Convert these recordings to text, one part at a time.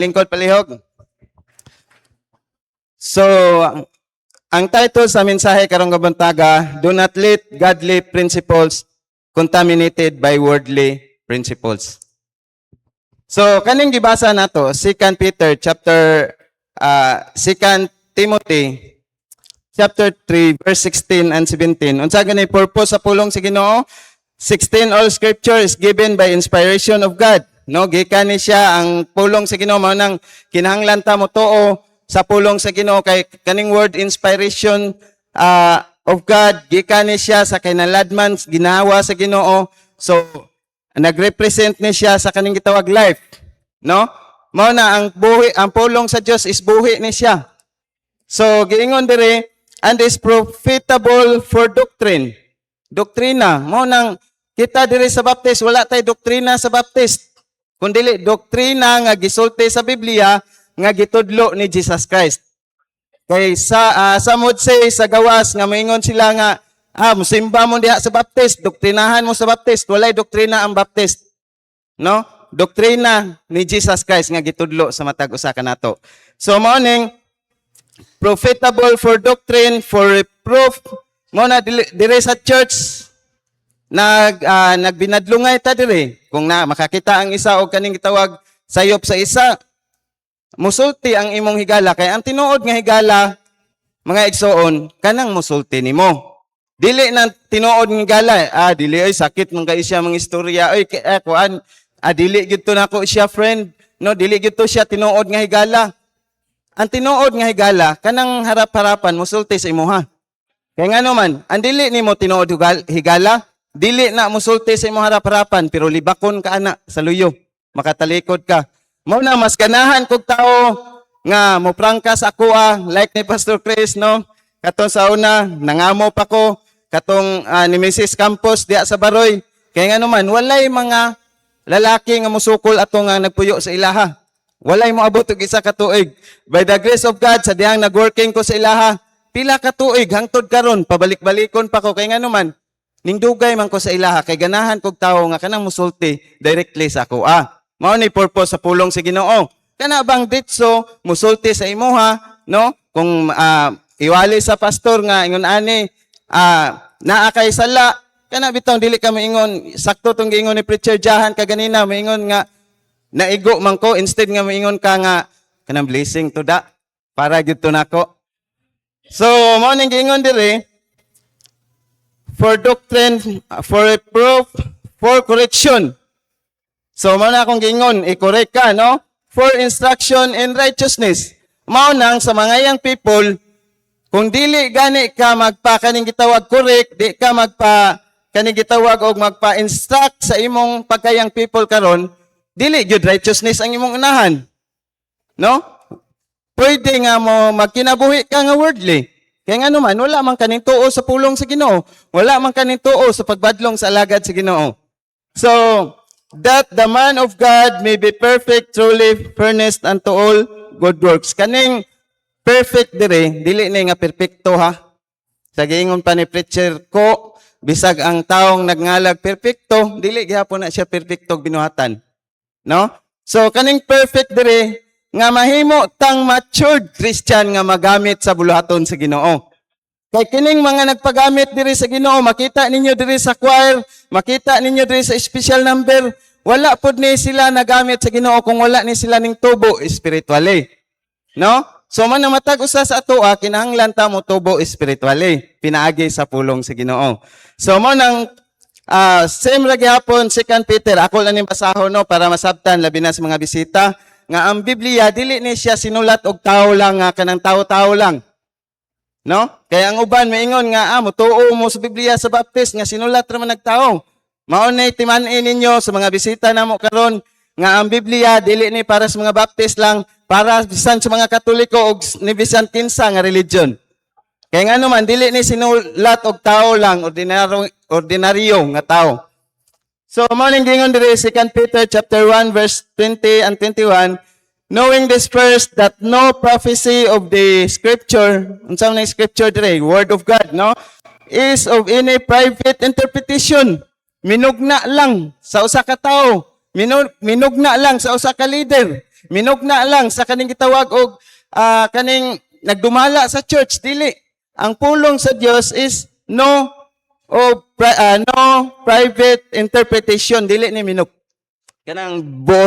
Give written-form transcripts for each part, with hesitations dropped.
lingkod palihog. So, ang title sa mensahe karong kabuntaga, do not let godly principles contaminated by worldly principles. So, kaning gibasa nato, 2 Peter chapter 2 Timothy chapter 3 verse 16 and 17. Unsa gani purpose sa pulong sa Ginoo? 16 all scripture is given by inspiration of God. No, gikan ni siya ang pulong sa Ginoo mao nang kinahanglan ta mo tuo sa pulong sa Ginoo kay kaning word inspiration of God gikan ni siya sa kinaladman ginawa sa Ginoo. So nagrepresent ni siya sa kaning gitawag life. No? Mao na ang buhi, ang pulong sa Dios is buhi ni siya. So giingon dire and is profitable for doctrine. Doktrina, mao nang kita dire sa Baptist wala tay doktrina sa Baptist. Kundili doktrina nga gisulti sa Biblia nga gitudlo ni Jesus Christ. Kay some would say sa gawas nga moingon sila nga musimba mo diha sa Baptist, doktrinahan mo sa Baptist, walay doktrina ang Baptist. No? Doktrina ni Jesus Christ nga gitudlo sa matag usa kanato. So mao ning profitable for doctrine, for reproof, mo na dire sa church nagbinadlungay ta dire kung na makakita ang isa og kaning gitawag sayop sa isa musulti ang imong higala kay ang tinuod nga higala mga igsoon kanang musulti nimo dili na tinuod nga higala dili ay sakit mong kay siya mga istorya ay kuan dili gyud to nako siya friend no dili gyud to siya tinuod nga higala ang tinuod nga higala kanang harap-harapan musulti sa imuha kay ngano man ang dili nimo tinuod higala dili na musulti sa imong harap-harapan pero libakon ka ana sa luyo makatalikod ka mao na mas ganahan kog tao nga mo prangkas ako like ni Pastor Chris no katong sa una nangamo pa ko katong ni Mrs. Campos diha sa Baroy kay ngano man walay mga lalaki nga musukol ato nga nagpuyo sa ilaha walay mo abot og isa ka tuig by the grace of God sa dihang nagworking ko sa ilaha pila ka tuig hangtod karon pabalik-balikon pa ko kay ngano man ning dugay man ko sa ilaha kay ganahan kog tawo nga kanang musulti directly sa ako. Mao ni purpose sa pulong sa Ginoo. Kana bang ditso musulti sa imuha, no? Kung iwali sa pastor nga ingon ani naa kay sala, kana bitong dili ka moingon sakto tong giingon ni preacher Jahan kaganina moingon nga naigo man ko instead nga moingon ka nga kanang blessing to da para gyud to nako. So mao ning giingon dire for doctrine, for reproof, for correction. So, mao na akong gingon, i-correct ka, no? For instruction in righteousness. Mao nang sa mga young people, kung dili gani ka magpa-kaning gitawag correct, di ka kaning gitawag og magpa-instruct sa imong pagka-young people karon, dili gyud righteousness ang imong unahan. No? Pwede nga mo magkinabuhi ka nga worldly. Kaya nga naman, wala man kaning tuo sa pulong sa Ginoo. Wala man kaning tuo sa pagbadlong sa alagad sa Ginoo. So, that the man of God may be perfect, truly furnished unto all good works. Kaning perfect dire, dili na nga perfecto ha. Sa giingon pa ni preacher ko, bisag ang taong nagngalag perfecto, dili gyapon na siya perfecto binuhatan. No? So, kaning perfect dire, nga mahimo tang matured Christian nga magamit sa buluhaton sa Ginoo. Kay kining mga nagpagamit diri sa Ginoo, makita ninyo diri sa choir, makita ninyo diri sa special number, wala pud ni sila nagamit sa Ginoo kung wala ni sila ning tubo spiritually. No? So man matag usa sa ato kinahanglan ta mo tubo spiritually, pinaagi sa pulong sa Ginoo. So mo nang same ra gyapon 2 Peter, ako lang ning basahon no para masabtan labi na sa mga bisita. Nga ang Biblia dili ni siya sinulat og tawo lang nga kanang tawo-tawo lang. No? Kaya ang uban maingon nga mutuo mo sa Biblia sa Baptist nga sinulat ra man nagtawo. Mao nay timan-in ninyo sa mga bisita namo karon nga ang Biblia dili ni para sa mga Baptist lang, para bisan sa mga Katoliko og ni bisan kinsa nga religion. Kaya nga naman dili ni sinulat og tawo lang, ordinaryo nga tawo. So, morning gingon dire 2 Peter chapter 1 verse 20 and 21, knowing this first that no prophecy of the scripture, unsa man scripture dire, word of God, no, is of any private interpretation. Minugna lang sa usa ka tawo, minugna lang sa usa ka leader. Minugna lang sa kaning gitawag og kaning nagdumala sa church dili. Ang pulong sa Dios is no private interpretation dili ni minug. Kanang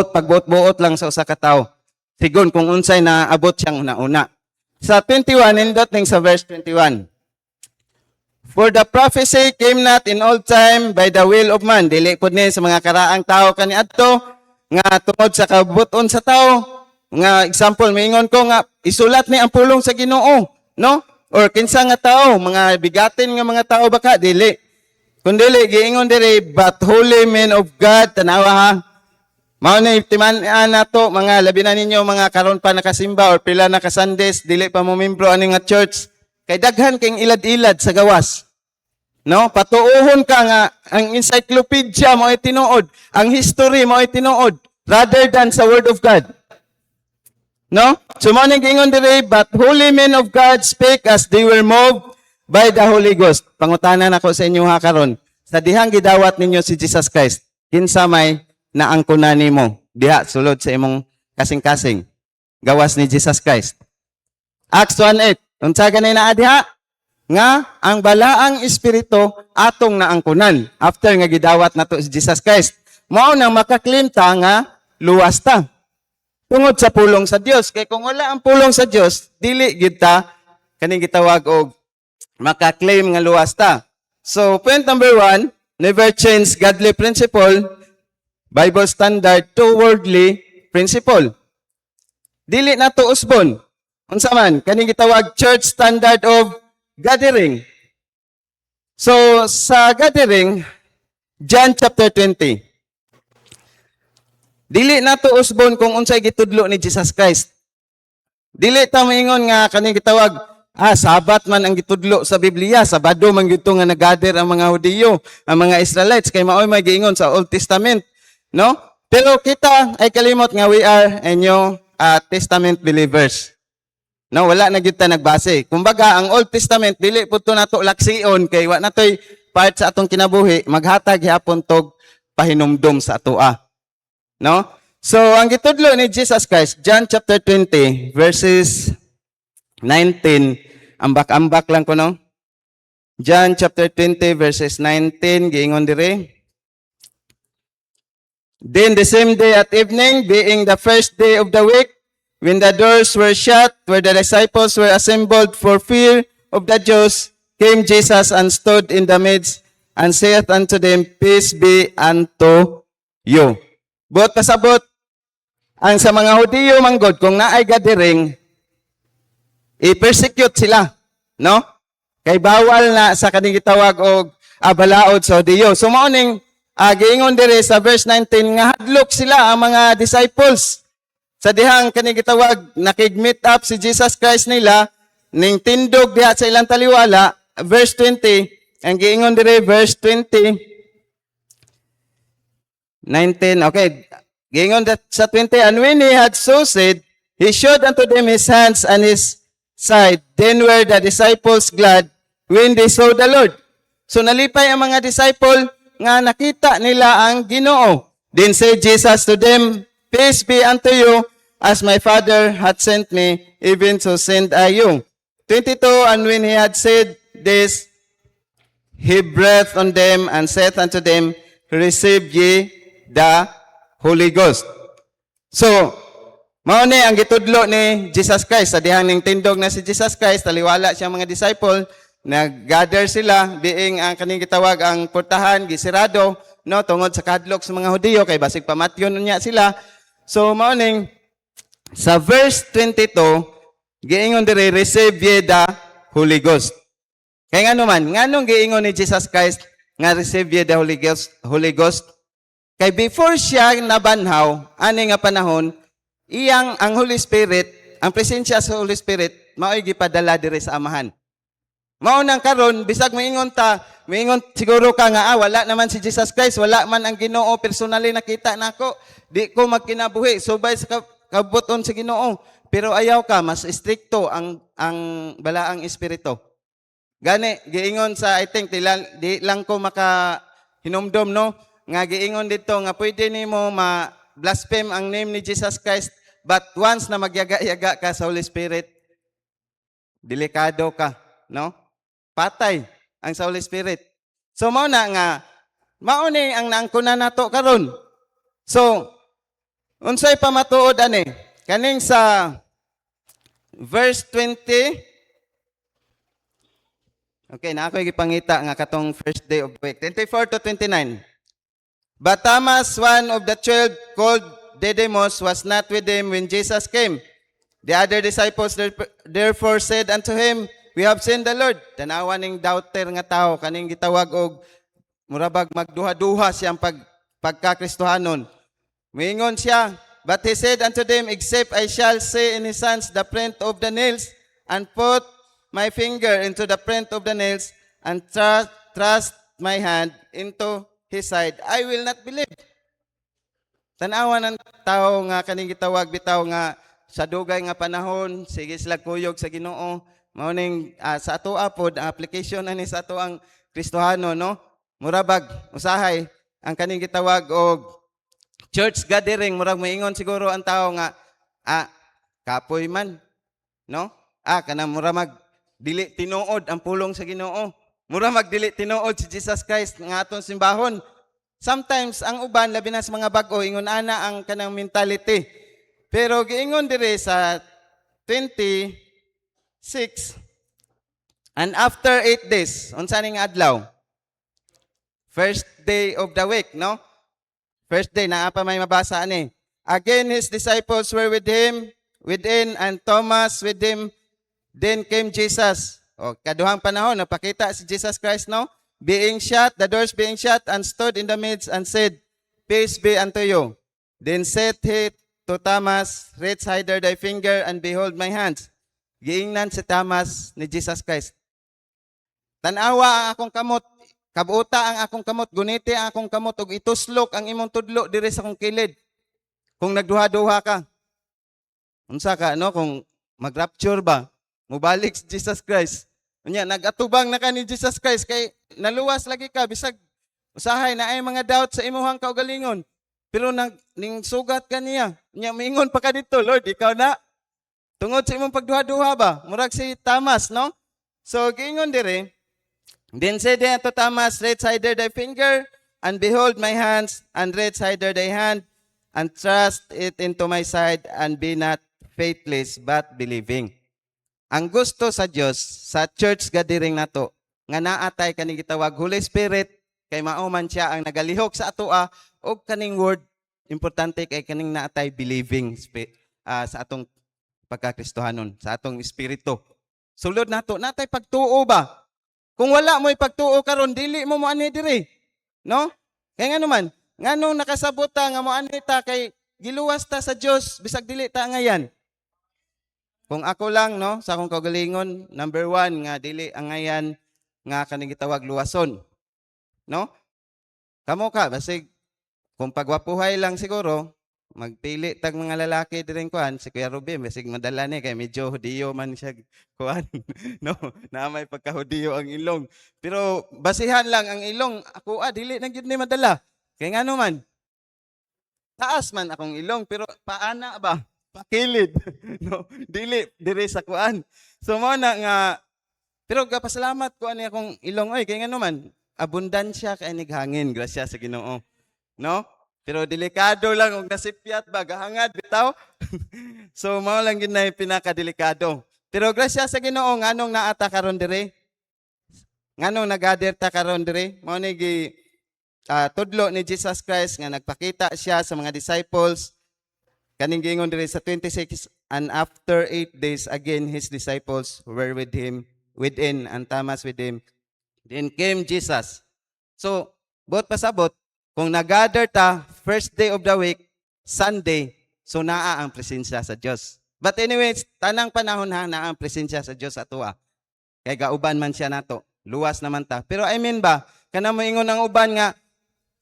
pagbuot-buot lang sa usa ka tawo. Sigon kung unsay na abot siyang una-una. Sa 21 nindot ning sa verse 21. For the prophecy came not in old time by the will of man. Dili pud ni sa mga karaang tao kaniadto nga tungod sa kabuton sa tao. Nga example miingon ko nga isulat ni ang pulong sa Ginoo, no? Or kinsa nga tao, mga bigatin nga mga tao baka dili. Kundili giingon diri but holy men of God tanawa ha. Mao na itiman-an nato mga labi na ninyo mga karon pa nakasimba or pila na ka Sundays dili pa mo membro ani nga church. Kay daghan kayong ilad-ilad sa gawas. No? Patuuhon ka nga, ang encyclopedia mo ay tinuod, ang history mo ay tinuod, rather than sa Word of God. No? So, mo gingon dire, but holy men of God spake as they were moved by the Holy Ghost. Pangutanan ako sa inyo ha karon. Sa dihang gidawat ninyo si Jesus Christ, kinsa may naangkunan nimo diha sulod sa imong kasing-kasing gawas ni Jesus Christ. Acts 1:8. Unsa ganay naa diha? Nga ang balaang espiritu atong naangkunan after nga gidawat nato si Jesus Christ. Mao nang makaklaim ta nga luwas ta. Tungod sa pulong sa Dios. Kay kung wala ang pulong sa Dios, dili gid ta kaning gitawag og makaklaim nga luwas ta. So point number 1, never change godly principle, Bible standard to worldly principle. Dili nato usbon. Unsa man kaning gitawag church standard of gathering. So sa gathering John chapter 20. Dili nato usbon kung unsay gitudlo ni Jesus Christ. Dili ta moingon nga kaning gitawag Sabat man ang gitudlo sa Biblia, Sabado man gito nga naggather ang mga Hudiyo, ang mga Israelites kay maoy may giingon sa Old Testament, no? Pero kita ay kalimot nga we are New Testament believers. No, wala na gyud ta nagbase. Kumbaga ang Old Testament dili pud to nato laksion kay wa natoy part sa atong kinabuhi, maghatag gyapon tog pahinumdom sa atoa. No? So ang gitudlo ni Jesus Christ, John chapter 20 verses 19, ambak-ambak lang ko no. John chapter 20 verses 19 giingon dire. Then the same day at evening, being the first day of the week, when the doors were shut, where the disciples were assembled for fear of the Jews, came Jesus and stood in the midst and saith unto them, Peace be unto you. But pasabot, ang sa mga Hudiyo manggod, kung naay gathering, i-persecute sila. No? Kay bawal na sa kaning gitawag og balaod sa Hudiyo. So maoning, giingon dire sa verse 19, nga hadlok sila ang mga disciples. Sa dihang kaning gitawag nakig-meet up si Jesus Christ nila ning tindog diha sa ilang taliwala, verse 20, ang giingon dire verse 20 19, okay. Giingon sa 20, and when he had so said, he showed unto them his hands and his side. Then were the disciples glad when they saw the Lord. So nalipay ang mga disciple nga nakita nila ang Ginoo. Then said Jesus to them, Peace be unto you. As my Father hath sent me, even so send I you. 22, and when he had said this, he breathed on them and said unto them, Receive ye the Holy Ghost. So, mao ni ang gitudlo ni Jesus Christ. Sa dihang ning tindog na si Jesus Christ, taliwala siyang mga disciple, nag-gather sila, being ang kaning gitawag ang portahan, gisirado, no, tungod sa kadlok sa mga Hudiyo, kay basig pamatyon niya sila. So, mao ning sa verse 22, giingon dire, receive ye the Holy Ghost. Kaya nga naman, nganong giingon ni Jesus Christ nga receive ye the Holy Ghost? Kay before siya nabanhaw, ani nga panahon, iyang ang Holy Spirit, ang presensya sa Holy Spirit, mao'y gipadala dire sa Amahan. Mao nang karon, bisag moingon siguro ka nga, wala naman si Jesus Christ, wala man ang Ginoo, personally nakita nako, di ko magkinabuhi, subay sa kabuton sa Ginoo, pero ayaw ka, mas stricto ang balaang espiritu. Gani, giingon sa, I think, di lang ko makahinumdom, no? Nga giingon dito, nga pwede nimo ma-blaspheme ang name ni Jesus Christ But once na magyaga-yaga ka sa Holy Spirit, delikado ka, no? Patay ang sa Holy Spirit. So mao na nga mao ni ang naangkunan nato karon. So unsay pamatuod ani? Kaning sa verse 20. Okay, na ako gipangita nga katong first day of the week. 24 to 29. But Thomas, one of the 12 called Didymus, was not with him when Jesus came. The other disciples therefore said unto him, We have seen the Lord. Tanawa ning doubter nga tao, kaning gitawag og murabag magduha-duha siyang pagkakristohanon. Moingon siya, but he said unto them, Except I shall see in his hands the print of the nails, and put my finger into the print of the nails, and thrust my hand into his side, I will not believe. Tanawa ng tao nga kaning gitawag bitaw nga sa dugay nga panahon, sige sila kuyog sa Ginoo. Mauning sa ato pod ang application ani sa ato ang Kristohano, no? Murabag usahay ang kaning gitawag og church gathering, murag moingon siguro ang tao nga kapoy man, no? Kanang murag dili tinuod ang pulong sa Ginoo. Mura magdili tinuod si Jesus Christ nga atong simbahon. Sometimes ang uban labi na sa mga bag-o ingon ana ang kanang mentality. Pero giingon dire sa 26, and after 8 days, unsa ning adlaw? First day of the week, no? First day na pa may mabasa ani. Again his disciples were with him within, and Thomas with him. Then came Jesus. O, kaduhang panahon, napakita si Jesus Christ, no? Being shut, the doors being shut, and stood in the midst and said, Peace be unto you. Then said he to Thomas, Reach hither thy finger, and behold my hands. Giingnan si Thomas ni Jesus Christ. Tanawa ang akong kamot, kabuta ang akong kamot, guniti ang akong kamot, ug ituslok ang imong tudlo diri sa akong kilid. Kung nagduha-duha ka, unsa ka, no? Kung mag-rapture ba, mubalik si Jesus Christ. Unya, nag-atubang na ka ni Jesus Christ, kay naluwas lagi ka, bisag usahay na ay mga doubt sa imuhang kaugalingon. Pero ning sugat ka niya. Unya, mingon pa ka dito, Lord, ikaw na. Tungod sa imong pagduha-duha ba? Murag si Thomas, no? So, giingon dire, Then said he unto Thomas, Reach hither thy finger, and behold my hands, and reach hither thy hand, and thrust it into my side, and be not faithless, but believing. Ang gusto sa Dios sa church gathering nato nga naatay kaning gitawag Holy Spirit, kay mao man siya ang nagalihok sa atoa, og kaning word importante kay kaning naatay believing sa atong pagkakristohanon, sa atong espiritu. Sulod nato natay pagtuo ba? Kung wala mo'y pagtuo karon, dili mo ani diri, no? Kay ngano man, nganong nakasabot ta nga mo ani ta kay giluwas ta sa Dios bisag dili ta ngayan. Kung ako lang, no, sa akong kaugalingon, number 1 nga dili ang ngayan nga kaning gitawag luwason, no? Kamo ka basig kung pagwapuhay lang siguro, magpili tag mga lalaki diring kuan si Kuya Ruben basig madala ni kay medyo Hudiyo man siya kuan, no? Na may pagka-Hudiyo ang ilong. Pero basihan lang ang ilong, ako dili na gyud ni madala. Kay ngano man? Taas man akong ilong pero paana ba? Pakilid, no? Dili dire sa kuan. So mo na nga pero gapasalamat ko ani akong ilong oy kay ngano man? Abundansya kay nighangin, grasya sa Ginoo. No? Pero delikado lang og nasipyat ba gahangad bitaw. So mao lang gid na pinakadelikado. Pero grasya sa Ginoo nganong naata karon dire? Nganong nagader ta karon dire? Mao ni gi tudlo ni Jesus Christ nga nagpakita siya sa mga disciples. Kaning giingon dire sa 26, and after 8 days again his disciples were with him within, and Thomas with him. Then came Jesus. So, bot pasabot, kung nag-gather ta, first day of the week, Sunday, so naa ang presensya sa Diyos. But anyways, tanang panahon naa ang presensya sa Diyos atua. Kay gauban man siya nato, luwas naman ta. Pero I mean ba, kanang moingon ang uban nga,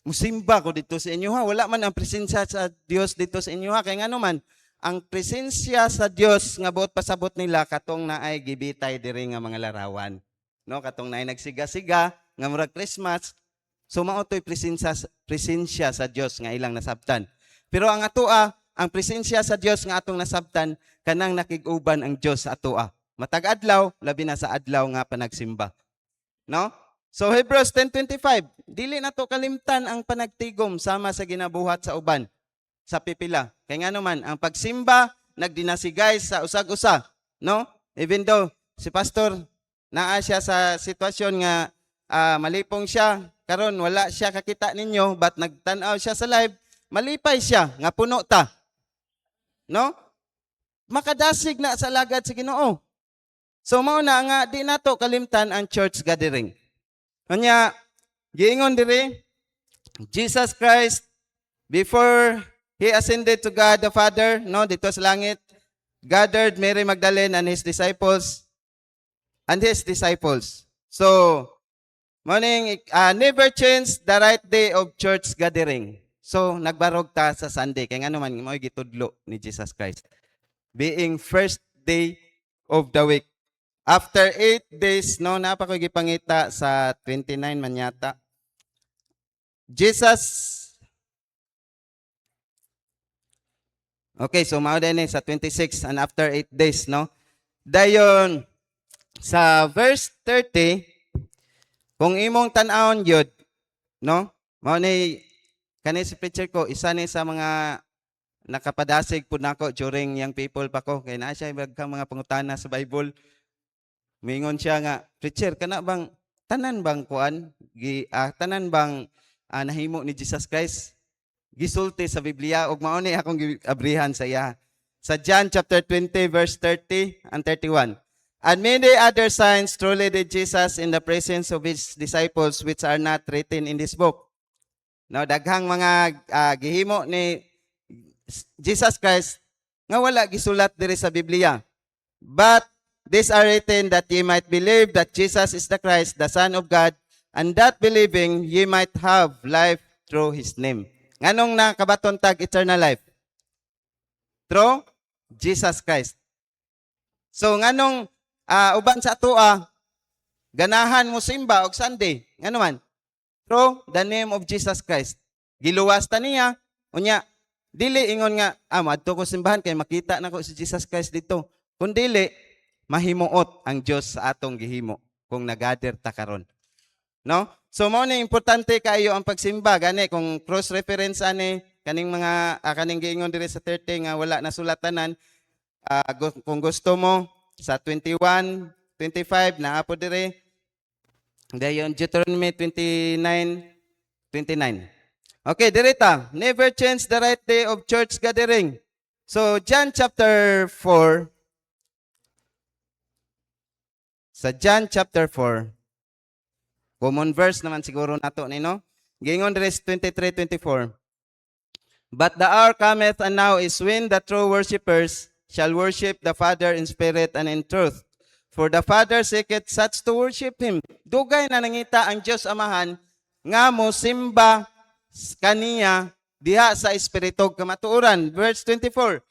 musimba ko dito sa inyo ha, wala man ang presensya sa Diyos dito sa inyo ha. Kaya nga naman, ang presensya sa Diyos nga buot pasabot nila, katong naay gibitay diri nga mga larawan. No, katong naay nagsiga-siga, nga murag Christmas, so mao toy presensya sa Dios nga ilang nasabtan. Pero ang atoa ang presensya sa Dios nga atong nasabtan kanang nakig-uban ang Dios sa atoa. Matag adlaw, labi na sa adlaw nga panagsimba. No? So Hebrews 10:25, dili nato kalimtan ang panagtigom sama sa ginabuhat sa uban sa pipila. Kay nga naman ang pagsimba nagdinasigay sa usag-usa, no? Even though si pastor naa siya sa sitwasyon nga malipong siya, karon wala siya kakita ninyo, but nagtan-aw siya sa live, malipay siya nga puno ta. No? Makadasig na sa lagad sa Ginoo. So mao na nga di nato kalimtan ang church gathering. Kanya giingon diri Jesus Christ before he ascended to God the Father, no, dito sa langit, gathered Mary Magdalene and his disciples. So morning never change the right day of church gathering. So nagbarog ta sa Sunday kay ngano man mao gitudlo ni Jesus Christ. Being first day of the week. After 8 days, no, napako gipangita sa 29 man yata. Jesus, okay, so mao din sa 26 and after 8 days, no. Dayon sa verse 30, kung imong tan-awon yun, no, mao ni kani si preacher ko, isa ni sa mga nakapadasig po nako during young people pa ko. Kaya na siya ibagkang mga pangutana sa Bible. Mingon siya nga, preacher, kana bang, tanan bang kuan, tanan bang nahimo ni Jesus Christ? Gisulti sa Biblia, ug mao ni akong giabrihan sa iya. Sa John chapter 20, verse 30 and 31. And many other signs truly did Jesus in the presence of his disciples, which are not written in this book. Now, daghang mga gihimo ni Jesus Christ nga wala gisulat diri sa Biblia. But these are written that ye might believe that Jesus is the Christ, the Son of God, and that believing ye might have life through his name. Nganong nakabaton tag eternal life? Through Jesus Christ. So nganong uban sa atoa ganahan mo simba og Sunday? Ngano man? Through the name of Jesus Christ. Giluwas ta niya unya dili ingon nga adto ko simbahan kay makita nako si Jesus Christ dito. Kun dili mahimuot ang Dios sa atong gihimo kung nagader ta karon. No? So mao ni importante kaayo ang pagsimba gani kung cross reference ani kaning mga kaning giingon diri sa 30 nga wala nasulatanan kung gusto mo sa 21, 25 naa po diri. Dayon Deuteronomy 29:29. Okay, diri ta. Never change the right day of church gathering. So John chapter 4. Sa John chapter 4, common verse naman siguro nato ni no. Gingon diri 23:24. But the hour cometh and now is when the true worshipers shall worship the Father in spirit and in truth. For the Father seeketh such to worship him. Dugay na nangita ang Dios Amahan nga mo simba kaniya diha sa espiritu kamatuoran. Verse 24.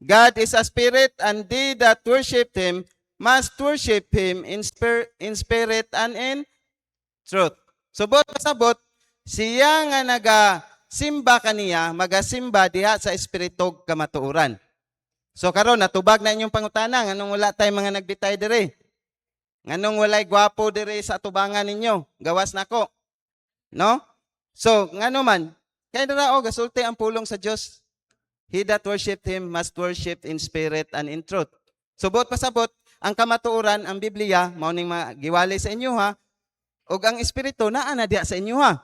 God is a spirit, and they that worship him must worship him in spirit and in truth. So sabot siya nga nagasimba kaniya, magasimba diha sa espiritu kamatuoran. So karon natubag na inyong pangutana nganong wala tay mga nagbitay diri? Nganong walay gwapo diri sa tubangan ninyo? Gawas nako. No? So ngano man kay dira gasulti ang pulong sa Dios. He that worship him must worship in spirit and in truth. So bot pasabot ang kamatuoran, ang Biblia, mao ning magiwali sa inyo ha, ug ang espiritu naa na diha sa inyo ha.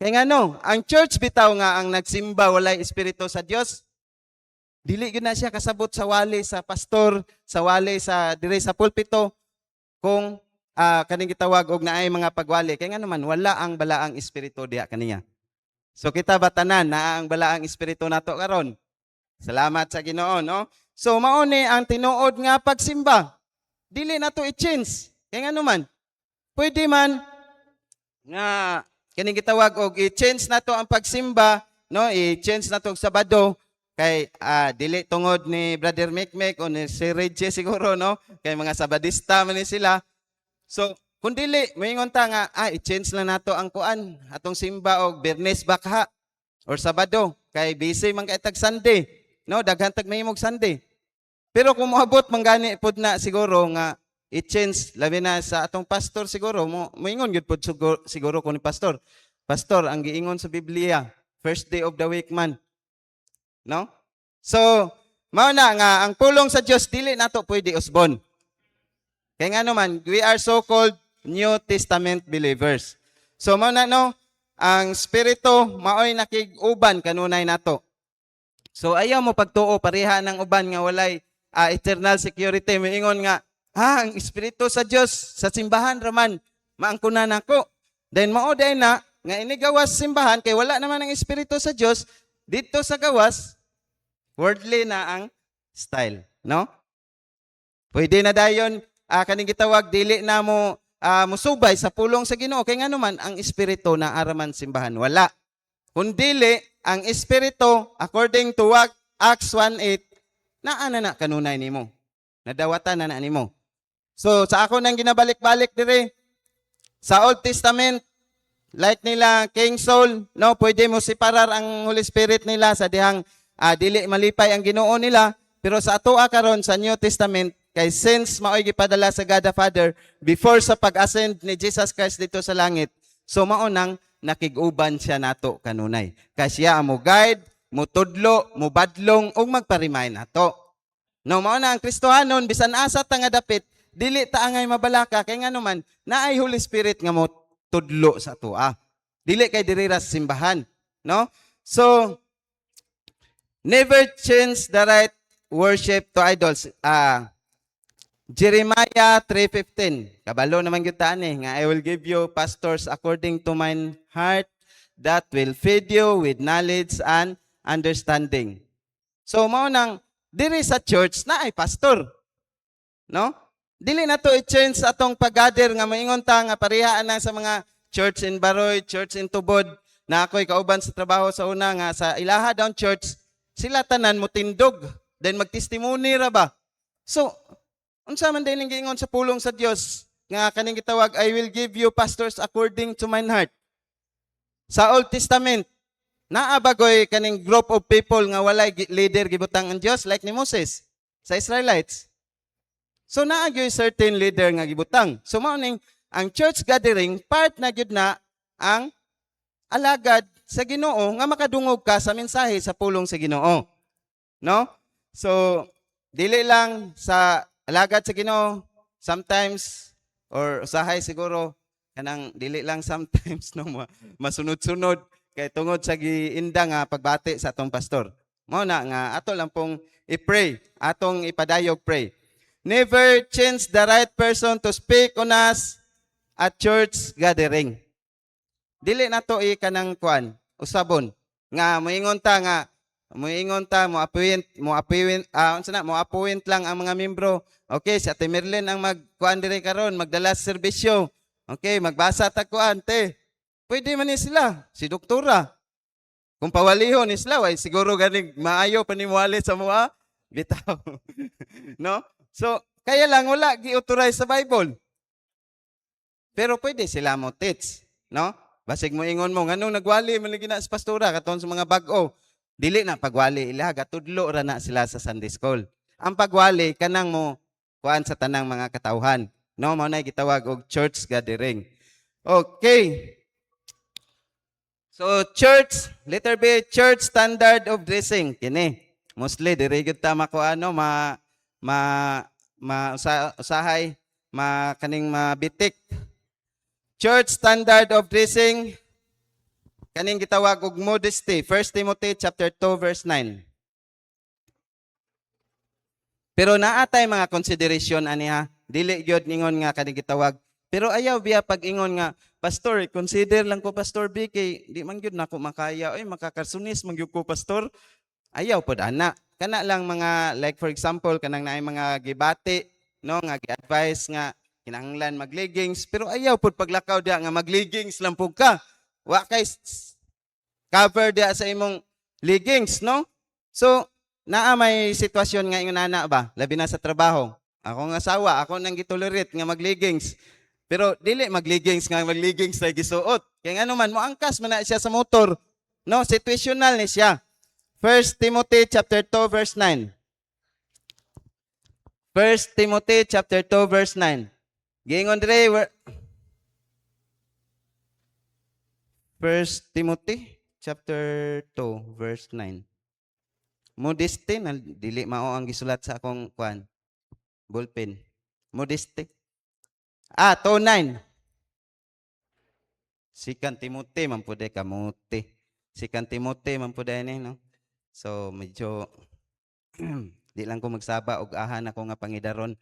Kay ngano, ang church bitaw nga ang nagsimba walay espiritu sa Dios. Dili gyud na siya kasabot sa wali sa pastor, sa wali sa dire sa pulpito kung kaning gitawag og naay mga pagwali. Kay ngano man wala ang balaang espiritu diha kaniya. So kita batanan na ang balaang espiritu nato karon. Salamat sa Ginoo, no? So mao ni ang tinuod nga pagsimba. Dili na to i-change. Kaya nga naman, pwede man nga kining gitawag og i-change na to ang pagsimba, no? I-change na to og Sabado kay dili tungod ni Brother Mekmek o ni si Reggie siguro, no? Kay mga Sabadista man ni sila. So kung dili moingon ta nga i-change lang nato ang kuan atong simba og Bernes bakha. or Sabado kay busy man kay tag Sunday, no, daghan tag mahimog Sunday. Pero kung moabot manggani pud na siguro nga i-change labi na sa atong pastor siguro moingon gyud pud siguro ko ni pastor. Pastor, ang giingon sa Biblia, first day of the week man. No? So, mao na nga ang pulong sa Dios dili nato pwede usbon. Kaya nga naman, we are so-called New Testament believers. So, mao na no, ang Espiritu, maoy nakig-uban kanunay nato. So, ayaw mo pagtuo, pareha ng uban nga walay eternal security. Miingon nga, ang Espiritu sa Diyos, sa simbahan raman, maangkunan ako. Then, mao day na, nga inigawas simbahan, kay wala naman ang Espiritu sa Diyos, dito sa gawas, worldly na ang style. No? Pwede na dayon, kaning gitawag dili na mo musubay sa pulong sa Ginoo kay ngano man ang espiritu na araman simbahan wala kun dili ang espiritu according to Acts 1:8 naa na kanunay nimo nadawatan na nimo. So sa ako nang ginabalik-balik dire sa Old Testament like nila King Saul no pwede mo separar ang Holy Spirit nila sa dihang dili malipay ang Ginoo nila pero sa atoa karon sa New Testament kay since maoy gipadala sa God the Father before sa pag-ascend ni Jesus Christ dito sa langit, so mao nang nakig-uban siya nato kanunay. Kay siya mo guide, mo tudlo, mo badlong ug magparimay nato. No mao na ang Kristohanon bisan asa ta nga dapit, dili ta angay mabalaka kay ngano man naay Holy Spirit nga mo tudlo sa atoa. Dili kay diri ra sa simbahan, no? So never change the right worship to idols. Jeremiah 3:15. Kabalo naman gyud ta ani nga I will give you pastors according to mine heart that will feed you with knowledge and understanding. So mao nang diri sa church na ay pastor. No? Dili na to i-change atong pag-gather nga moingon ta nga parehaan na sa mga church in Baroy, church in Tubod na ako'y kauban sa trabaho sa una nga sa ilaha down church sila tanan mo tindog then magtestimony ra ba. So unsa man din giingon sa pulong sa Dios nga kaning gitawag I will give you pastors according to mine heart. Sa Old Testament naa bagoy kaning group of people nga walay leader gibutang ang Dios like ni Moses sa Israelites. So naa gyud certain leader nga gibutang. So mao ning ang church gathering part na gyud na ang alagad sa Ginoo nga makadungog ka sa mensahe sa pulong sa Ginoo. No? So dili lang sa alagad sa Ginoo sometimes or usahay siguro kanang dili lang sometimes no masunod-sunod kay tungod sa giinda nga pagbati sa atong pastor. Mao na nga ato lang pong i-pray, atong ipadayog pray. Never change the right person to speak on us at church gathering. Dili nato kanang kuan usabon nga moingon ta mo appoint lang ang mga membro. Okay, si Ate Merlin ang magkuan dire karon, magdala sa serbisyo. Okay, magbasa ta kuan te. Pwede man ni sila, si doktora. Kung pawalihon ni sila, way siguro ganing maayo panimuali sa mga bitaw. No? So, kaya lang wala gi-authorize sa Bible. Pero pwede sila mo teach, no? Basig mo ingon mo nganong nagwali man lagi na sa pastora katon sa mga bag-o. Dili na pagwali ila gatudlo ra na sila sa Sunday school. Ang pagwali kanang mo kuan sa tanang mga katawhan. No, mao na gitawag og church gathering. Okay. So church, letter B, church standard of dressing kini. Mostly diri gyud ta makuano usahay kaning mabitik. Church standard of dressing kaning gitawag og modesty. 1 Timothy chapter 2 verse 9. Pero naatay mga consideration ani ha. Dili gyud ningon nga kaning gitawag. Pero ayaw biya pag ingon nga pastor, consider lang ko pastor B kay di man gyud nako makaya oy makakasunis man gyud ko pastor. Ayaw pod ana. Kana lang mga like for example kanang naay mga gibati no nga gi-advise nga kinahanglan mag-leggings pero ayaw pod paglakaw dia nga mag-leggings lang pug ka. Wa kay cover dia sa imong leggings no. So naa may sitwasyon nga ingon ana ba labi na sa trabaho. Ako nga asawa, ako nang gitolerate nga mag-leggings. Pero dili mag-leggings nga mag-leggings na gisuot. Kaya nga naman, moangkas man na siya sa motor. No, situational ni siya. 1 Timothy chapter 2 verse 9. 1 Timothy chapter 2 verse 9. Giingon dire 1 Timothy chapter 2 verse 9. Modeste na dili mao ang gisulat sa akong kuan ballpen. Modeste. 2:9. Sikan Timothy man pud kamuti. Sikan Timothy man pud ni no. So medyo di lang ko magsaba og ahan ako nga pangidaron.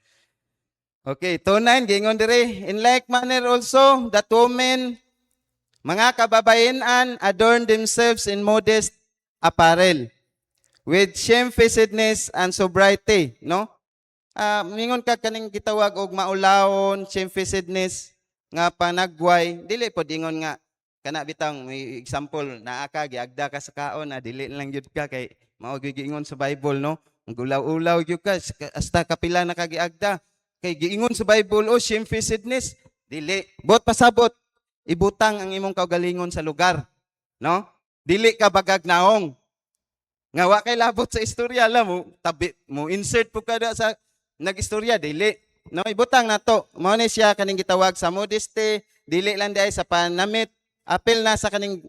Okay, 2:9 gingon dire, in like manner also that women mga kababayenan adorn themselves in modest apparel with shamefacedness and sobriety, no? Mingon ka kaning gitawag og maulawon, shamefacedness nga panagway, dili pod ingon nga kana bitang may example naa ka giagda ka sa kaon dili lang gyud ka kay mao gyud giingon sa Bible, no? Ang ulaw-ulaw gyud ka hasta kapila na ka giagda kay giingon sa Bible o shamefacedness, dili bot pasabot ibutang ang imong kaugalingon sa lugar, no? Dili ka bagagnaong nga wa kay labot sa istorya la mo tabi mo insert po kada sa nagistorya, dili, no? Ibutang nato mao ni siya kaning gitawag sa modesty, dili lang diay sa panamit, apil na sa kaning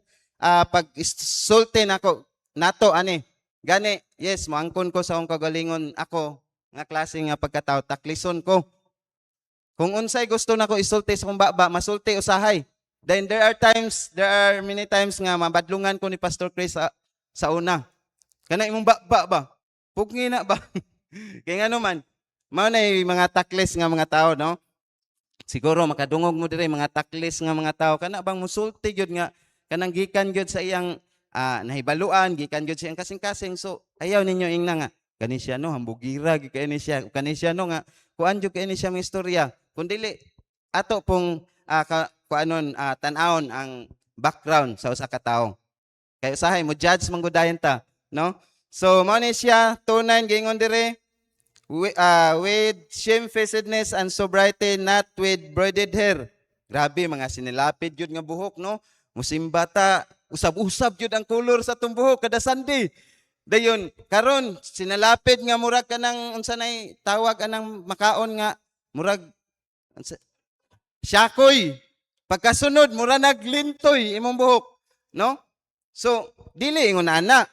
pag-sulti nako nato ani gani, yes moangkon ko sa akong kaugalingon ako nga klase nga pagkatao, taklison ko kung unsay gusto nako isulti sa akong baba, masulti usahay. Then there are many times nga mabadlungan ko ni Pastor Chris sa una. Kana imong baba ba? Pugni na ba? Kaya nga naman, mao na mga taklis nga mga tao, no? Siguro makadungog mo dire mga taklis nga mga tao kana bang musulti gyud nga kanang gikan gyud sa iyang nahibaluan, gikan gyud sa iyang kasing-kasing. So ayaw ninyo ingna nga kani siya no hambugira gyud kay ni siya, kani siya no nga kuan gyud kay ni siya mga istorya. Kun dili ato pong kuanon tan-awon ang background sa usa ka tawo. Kay usahay mo judge manggudayon ta, no? So mao ni siya 2:9 gingon dire with shamefacedness and sobriety, not with braided hair. Grabe mga sinilapid yun nga buhok, no? Musimba ta, usab-usab yun ang kulor sa itong buhok kada Sunday. Dayon, karon sinalapid nga murag ka ng unsa nay tawag anang makaon nga murag syakoy. Pagkasunod mura naglintoy imong buhok, no? So dili ingon ana.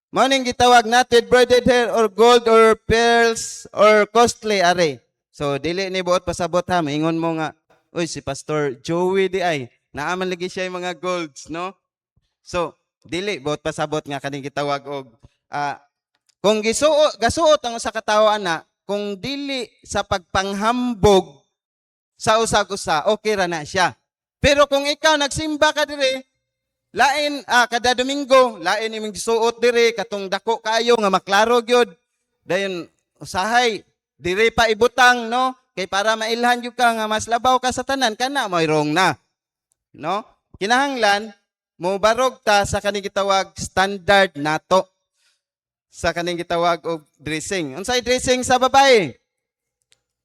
Mao ning gitawag not with braided hair or gold or pearls or costly are. So dili ni buot pasabot ha, ingon mo nga, uy si Pastor Joey di ay naaman lagi siya yung mga golds, no? So dili buot pasabot nga kaning gitawag og kung gasuot ang usa ka tawo ana, kung dili sa pagpanghambog sa usag-usa, okay ra na siya. Pero kung ikaw nagsimba ka dire, lain kada Domingo, lain imong gisuot dire katong dako kayo nga maklaro gyud. Dayon usahay dire pa ibutang, no? Kay para mailhan gyud ka nga mas labaw ka sa tanan kana mo'y wrong na. No? Kinahanglan mo barog ta sa kaning gitawag standard nato. Sa kaning gitawag og dressing. Unsay dressing sa babae?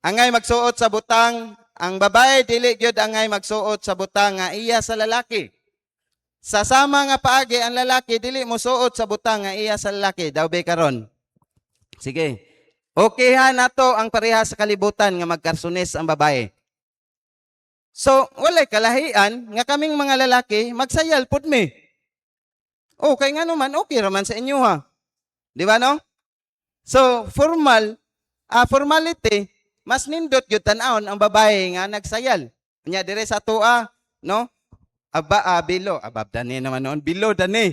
Angay magsuot sa butang, ang babae dili gyud angay magsuot sa butang nga iya sa lalaki. Sa sama nga paagi ang lalaki dili mo suot sa butang nga iya sa lalaki, daw be karon. Sige. Okay ha nato ang pareha sa kalibutan nga magkarsunes ang babae. So, walay kalahian nga kaming mga lalaki magsayal pud mi. Okay nga naman, okay raman sa inyo ha. Di ba no? So, formality, mas nindot gyud tan-awon ang babae nga nagsayal. Nya dire sa tua, no? Bilo, abab dani naman noon, bilo dani.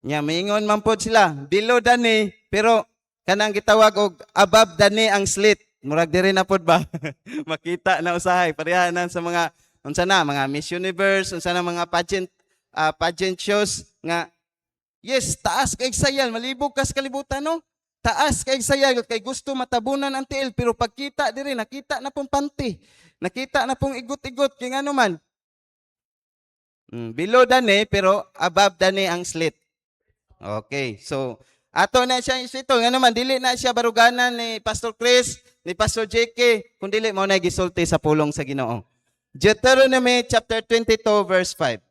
Nya mingon man pod sila, bilo dani, pero kanang gitawag og above dani ang slit. Murag diri na pod ba? Makita na usahay parehanan sa mga unsa na mga Miss Universe, unsa na mga pageant shows nga yes, taas kay sayal, malibog kas kalibutan no. Taas kay sayal kay gusto matabunan ang tiil pero pagkita diri nakita na pong panty. Nakita na pong igot-igot kay ngano man. Below dani pero above dani ang slit. Okay, so ato na siya ito, nga naman, dili na siya baruganan ni Pastor Chris, ni Pastor JK, kung dili mo na gisulti sa pulong sa Ginoo. Deuteronomy chapter 22 verse 5.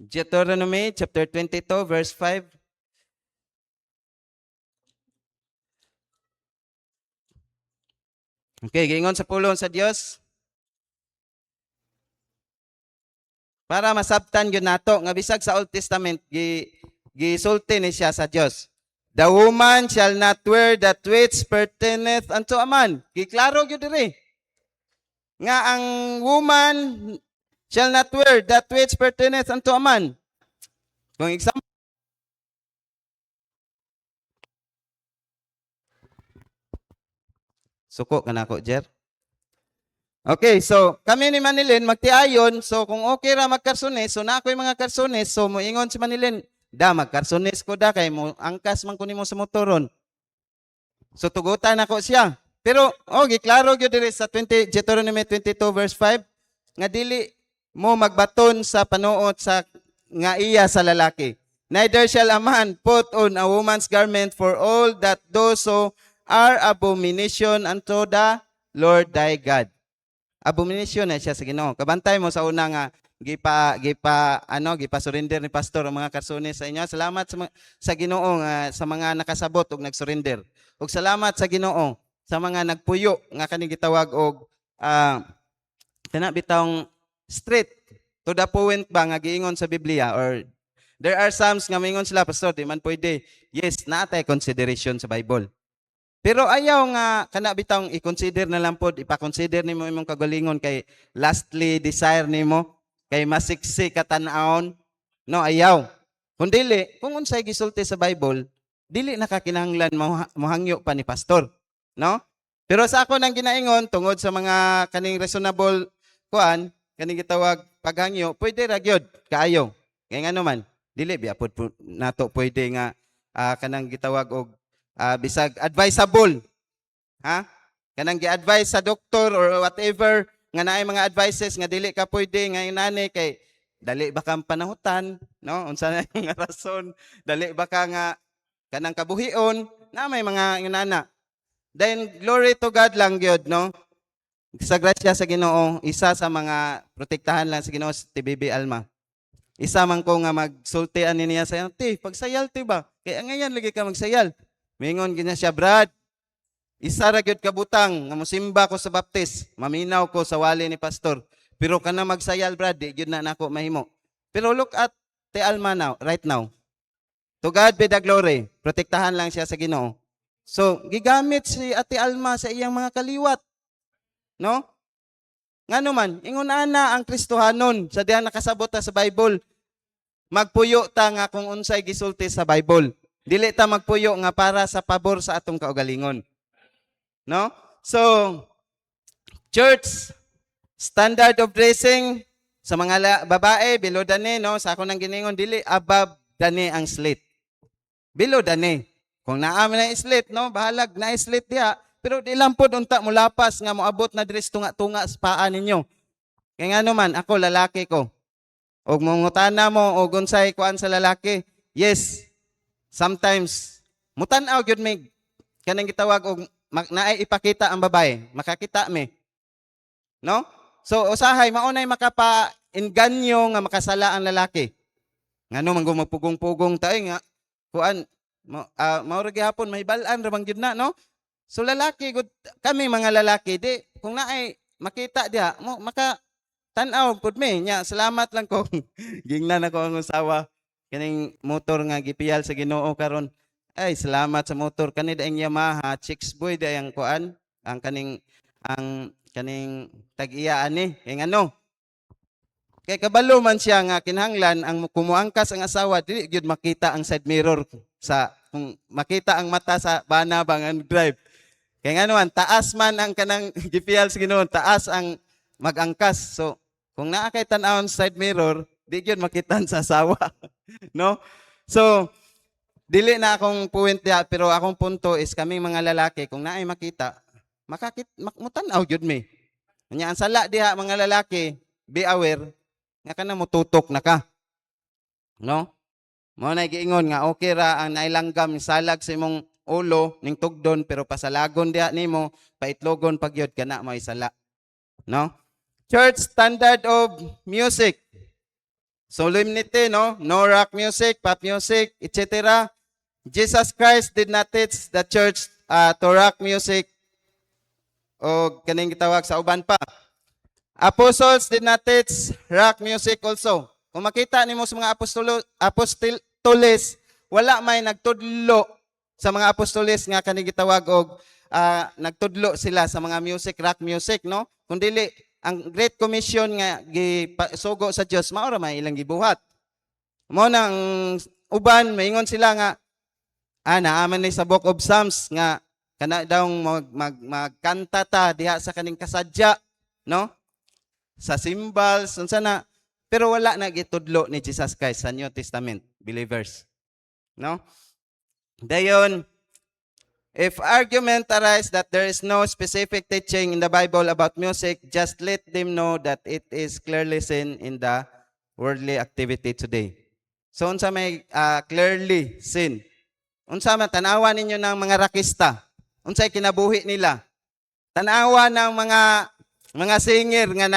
Deuteronomy chapter 22 verse 5. Okay, giingon sa pulong sa Dios. Para masabtan yun nato nga bisag sa Old Testament gisulti ni siya sa Dios. The woman shall not wear that which pertaineth unto a man. Giklaro gyud diri. Nga ang woman shall not wear that which pertaineth unto a man. Kung example, suko ka na ko, Jer. Okay, so kami ni Manilin magtiayon, so kung okay ra magkarsones, so na ako'y mga karsones, so moingon si Manilin, da magkarsones ko da kay mo angkas man kunin mo sa motoron. So tugutan ako siya. Pero giklaro gyud diri sa Deuteronomy 22 verse 5 nga dili mo magbaton sa panuot sa nga iya sa lalaki. Neither shall a man put on a woman's garment, for all that do so are abomination unto the Lord thy God. Abomination na siya sa Ginoo. Kabantay mo sa una nga gipa surrender ni pastor ang mga karsones sa inyo. Salamat sa Ginoo sa mga nakasabot ug nagsurrender. Ug salamat sa Ginoo sa mga nagpuyo nga kaning gitawag og kana bitawng straight to the point ba nga giingon sa Biblia, or there are psalms nga moingon sila, pastor, di man pwede. Yes, naatay consideration sa Bible. Pero ayaw nga kana bitang i-consider na lang pod, ipa-consider nimo imong kagalingon kay lastly desire nimo kay masiksi ka tan-awon. No, ayaw. Kung dili, kung unsay gisulti sa Bible, dili nakakinahanglan mohangyo pa ni pastor, no? Pero sa ako nang ginaingon tungod sa mga kaning reasonable kuan, kaning gitawag paghangyo, pwede ra gyud kaayo. Kay ngano man, dili biya pod nato pwede nga kanang gitawag og bisag advisable. Ha? Kanang gi-advise sa doktor or whatever nga naay mga advices nga dili ka pwede nga inani kay dali ba kang panahutan, no? Unsa na yung rason? Dali ba ka nga kanang kabuhion na may mga inana. Then glory to God lang gyud, no? Sa grasya sa Ginoo, isa sa mga protektahan lang sa Ginoo si TBB Alma. Isa man ko nga magsultian niya sa ti, pagsayal ti ba? Kaya ngayon lagi ka magsayal. Mingon gina siya, Brad, isa ra gyud kabutang nga mosimba ko sa baptis, maminaw ko sa wali ni pastor. Pero kana magsayal, Brad, di gyud na nako mahimo. Pero look at Te Alma now, right now. To God be the glory. Protektahan lang siya sa Ginoo. So, gigamit si Ate Alma sa iyang mga kaliwat. No? Ngano man, ingon ana ang Kristohanon sa diha nakasabot sa Bible. Magpuyo ta nga kung unsay gisulti sa Bible. Dili ta magpuyo nga para sa pabor sa atong kaugalingon. No? So, church, standard of dressing sa mga babae, below dani, no? Sa ako nang giningon, dili above dani ang slit. Below dani. Kung naami na slit, no? Bahalag na slit diha. Pero di lang po unta mo lapas nga moabot na diri tunga-tunga sa paa ninyo. Kaya nga naman, ako lalaki ko. Og mungutana mo, og unsay kuan sa lalaki. Yes, sometimes, mutan-aw gyud mig kanang gitawag og naay ipakita ang babae, makakita mi. No? So usahay maunay makapa-inganyo nga makasala ang lalaki. Ngano man go magpugong-pugong tayo nga kuan mao ra gihapon mahibalan ra bang gyud na, no? So lalaki gud kami mga lalaki di kung naay makita diha mo maka tan-aw pud mi nya salamat lang ko gingnan ako ang usawa kaning motor nga gipiyal sa Ginoo karon. Ay salamat sa motor kani daing Yamaha chicks boy dayang kuan ang kaning tag-iya ani kay ngano kay kabalo man siya nga kinahanglan ang kumuangkas ang asawa dili gyud makita ang side mirror sa kung makita ang mata sa bana bang drive kay ngano man taas man ang kanang gipiyal sa Ginoo taas ang magangkas. So kung naa kay tan-awon side mirror di gyud makitan sa asawa. No? So, dili na akong point diha, pero akong punto is kaming mga lalaki, kung naay makita, mutan-aw gyud mi. Nya ang sala diha mga lalaki, be aware, nga kana mo tutok na ka. No? Mo na giingon nga okay ra ang nailanggam salag sa imong ulo ning tugdon pero pasalagon diha nimo, paitlogon pagyod kana mo isala. No? Church standard of music. solemnity, no? No rock music, pop music, etc. Jesus Christ did not teach the church to rock music o kaning gitawag sa uban pa. Apostles did not teach rock music also. Kung makita nimo sa mga apostoles, wala may nagtudlo sa mga apostoles nga kaning gitawag og nagtudlo sila sa mga music, rock music, no? Kundili ang Great Commission nga gisugo sa Dios mao ra may ilang gibuhat. Mao nang uban maingon sila nga naaman ni sa Book of Psalms nga kana daw magkanta ta diha sa kaning kasadya, no? Sa symbols, unsa na, pero wala na gitudlo ni Jesus Christ sa New Testament, believers. No? Dayon, if argument arise that there is no specific teaching in the Bible about music, just let them know that it is clearly seen in the worldly activity today. So, unsa may clearly seen? Unsa man tanawa ninyo ng mga rakista? Unsay kinabuhi nila? Tanawa ng mga singer nga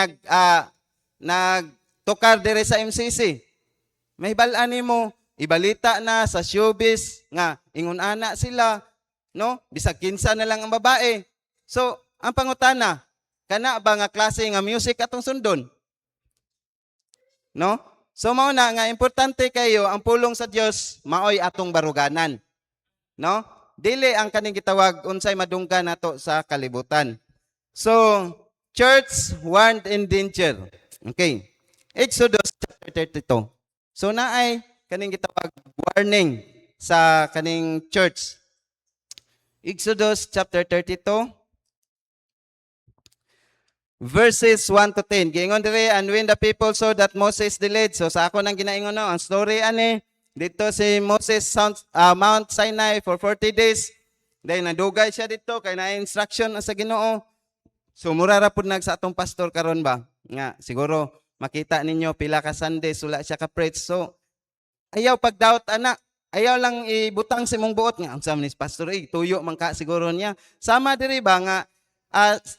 nagtukar dire sa MCC. May balaan nimo, ibalita na sa showbiz nga ingon ana sila, no? Bisag kinsa na lang ang babae. So, ang pangutana, kana ba nga klase nga music atong sundon? No? So mao na nga importante kayo ang pulong sa Dios maoy atong baruganan. No? Dili ang kaning gitawag unsay madunggan nato sa kalibutan. So, church warned in danger. Okay. Exodus chapter 32. So naay kaning gitawag warning sa kaning church. Exodus chapter 32 verses 1 to 10. Giingon dire, and when the people saw that Moses delayed, so sa ako nang ginaingon no, ang story ani dito si Moses Mount Sinai for 40 days. Dahil nadugay siya dito kay na instruction sa Ginoo. So mura ra pud nag sa atong pastor karon ba? Nga siguro makita ninyo pila ka Sunday sula siya ka preach. So ayaw pag-doubt ana. Ayaw lang ibutang si mong buot nga unsa man ni pastor tuyo man ka siguro niya. Sama diri ba nga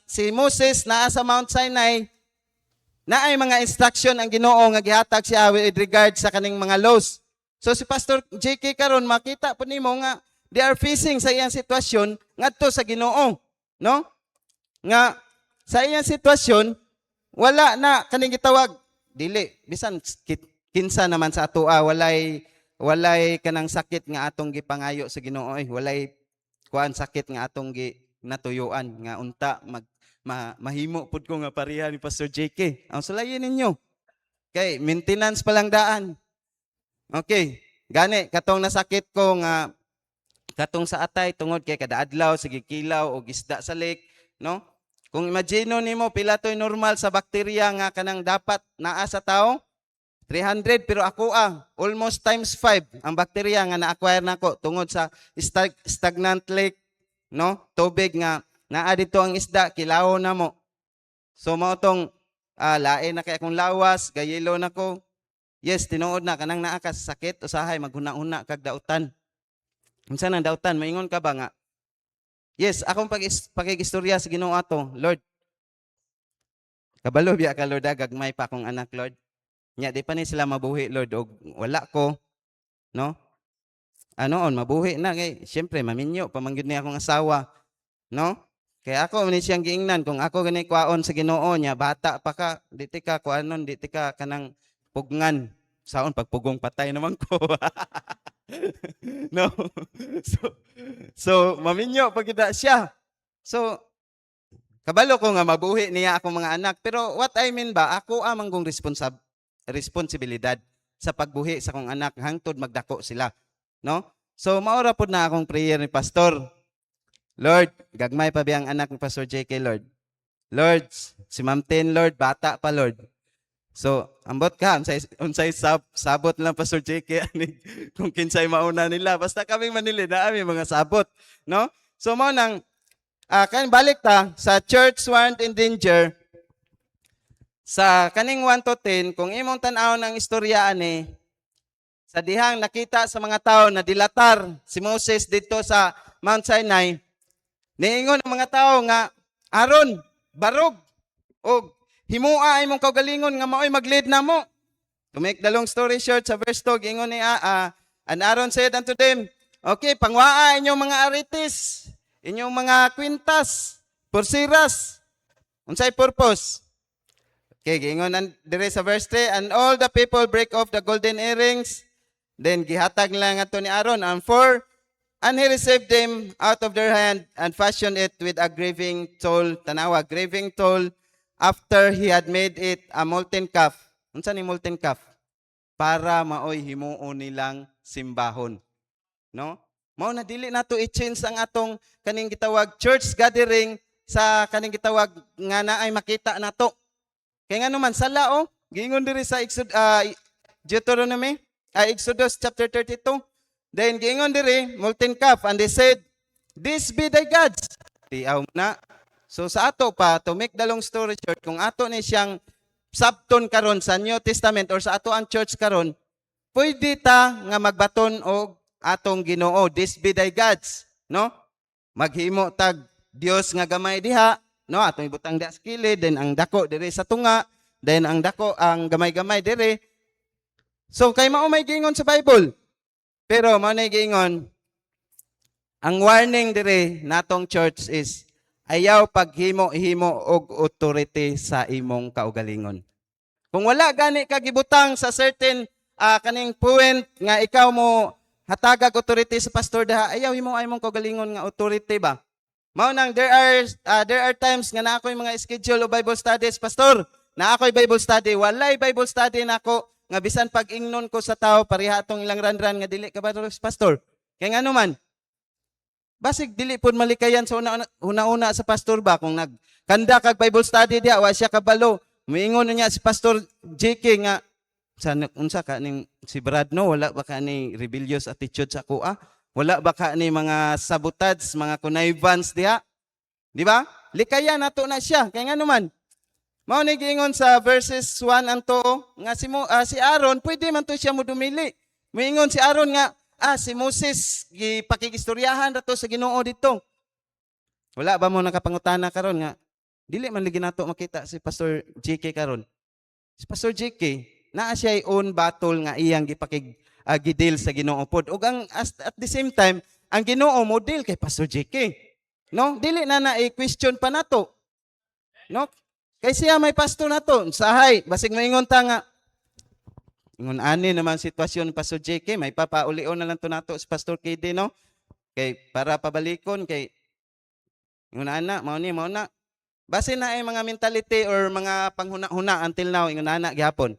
si Moses naa sa Mount Sinai naay mga instruction ang Ginoo nga gihatag siya with regard sa kaning mga laws. So si Pastor JK karon makita po nimo nga they are facing sa iyang sitwasyon ngadto sa Ginoo, no? Nga sa iyang sitwasyon wala na kaning gitawag dili bisan kinsa naman sa ato walay kanang sakit nga atong gipangayo sa Ginoo walay kuan sakit nga atong natuyuan nga unta mahimo pud ko nga pareha ni Pastor JK. Ang sulayin ninyo kay maintenance pa lang daan. Okay, gani katong nasakit ko nga katong sa atay tungod kay kada adlaw sige kilaw o gisda sa lake, no? Kung imagine nimo pila toy normal sa bakterya nga kanang dapat naa sa tao 300 pero ako almost times 5 ang bakterya nga na-acquire nako tungod sa stagnant lake, no? Tubig nga naa dito ang isda kilaw na mo. So mao tong lain na kay akong lawas, gayelo nako. Yes, tinuod na kanang naa ka sa sakit usahay maghuna-una kag dautan. Unsa nang dautan? Maingon ka ba nga? Yes, akong pakigistorya sa Ginoo ato, Lord. Kabalo biya ka Lord, gagmay pa akong anak, Lord. Nya di pa ni sila mabuhi, Lord, og wala ko, no? Anoon mabuhi na kay syempre maminyo pamanggid ni akong asawa, no? Kaya ako ni siyang giingnan kung ako gani kwaon sa Ginoo niya, bata pa ka, di ti ka kuanon, di ti ka kanang pugngan. Saon pagpugong patay naman ko. No. So maminyo pag kita siya. So kabalo ko nga mabuhi niya akong mga anak, pero what I mean ba, ako amang kong responsibilidad sa pagbuhi sa akong anak hangtod magdako sila, no? So maora pud na akong prayer ni pastor. Lord, gagmay pa biyang anak ni Pastor JK, Lord. Lord, si Ma'am Ten, Lord, bata pa, Lord. So, ambot ka, unsay sabot lang Pastor JK kung kinsay mauna nila. Basta kami Manila na ami mga sabot, no? So mao nang kan balik ta sa church warned in danger. Sa kaning 1 to 10, kung imong tan-aw ng istorya ani sa dihang nakita sa mga tao na dilatar si Moses dito sa Mount Sinai, niingon ang mga tao nga aron barog og himua imong kaugalingon nga maoy mag-lead namo. To make the long story short, sa verse 2, gingon ni and Aaron said unto them, okay, pangwaa inyong mga aritis, inyong mga kwintas, pursiras, unsay purpose? Okay, gingon dire sa verse 3, and all the people break off the golden earrings, then gihatag lang ato ni Aaron, and he received them out of their hand and fashioned it with a graving tool, tanawa, graving tool, after he had made it a molten calf. Unsa ni molten calf? Para maoy himuon nilang simbahon. No? Mao na dili nato i-change ang atong kaning gitawag church gathering sa kaning gitawag nga naay makita nato. Kay nga naman sala giingon diri sa Deuteronomy, Exodus chapter 32. Then giingon diri molten calf, and they said, "This be thy gods." Tiaw na. So sa ato pa, to make the long story short, kung ato ni siyang sabton karon sa New Testament or sa ato ang church karon, pwede ta nga magbaton og atong Ginoo, this be thy gods, no? Maghimo tag Dios nga gamay diha, no? Atong ibutang diha sa kilid, then ang dako diri sa tunga, then ang dako ang gamay-gamay diri. So kay mao may giingon sa Bible. Pero mao nay giingon, ang warning diri natong church is ayaw paghimo-himo og authority sa imong kaugalingon. Kung wala gani ka gibutang sa certain kaning point nga ikaw mo hatagag authority sa pastor daha, ayaw himo ay imong kaugalingon nga authority ba? Mao nang there are times nga na ako'y mga schedule o Bible studies, pastor. Na ako'y Bible study, walay Bible study nako nga bisan pag-ingnon ko sa tao pareha atong ilang ranran nga dili ka ba pastor. Kay ngano man, basig dili pud malikayan sa una-una sa pastor ba kung nagkanda kag Bible study diha wa siya kabalo. Moingon niya si Pastor JK nga unsa ka ning si Brad no, wala ba ka ni rebellious attitude sa kuha? Wala ba ka ni mga sabotage, mga connivance diha? Di ba? Likayan nato na siya. Kay ngano man, mao ni giingon sa verses 1 and 2 nga si Aaron pwede man to siya modumili. Moingon si Aaron nga si Moses gipakigistoryahan rato sa Ginoo dito. Wala ba mo nakapangutana karon nga dili man ligi nato makita si Pastor JK karon. Si Pastor JK naa siya own battle nga iyang gidil sa Ginoo pod. Ug at the same time ang Ginoo model kay Pastor JK. No? Dili na i-question pa nato. No? Kay siya may pastor nato. Sahay, basig moingon ta nga ingon ani naman sitwasyon ni Pastor JK, may papaulion na lang to nato si Pastor KD, no? Kay para pabalikon kay ingon ana, mao na. Base na ay mga mentality or mga panghuna-huna until now ingon ana gihapon.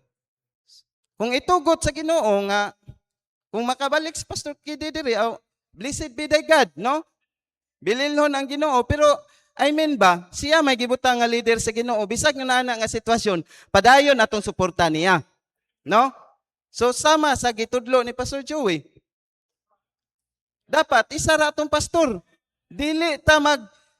Kung itugot sa Ginoo nga kung makabalik si Pastor KD diri, blessed be thy God, no? Bililhon ang Ginoo, pero I mean ba, siya may gibutang nga leader sa Ginoo, bisag nga ana nga sitwasyon, padayon atong suporta niya. No? So sama sa gitudlo ni Pastor Joey. Dapat isa ra atong pastor. Dili ta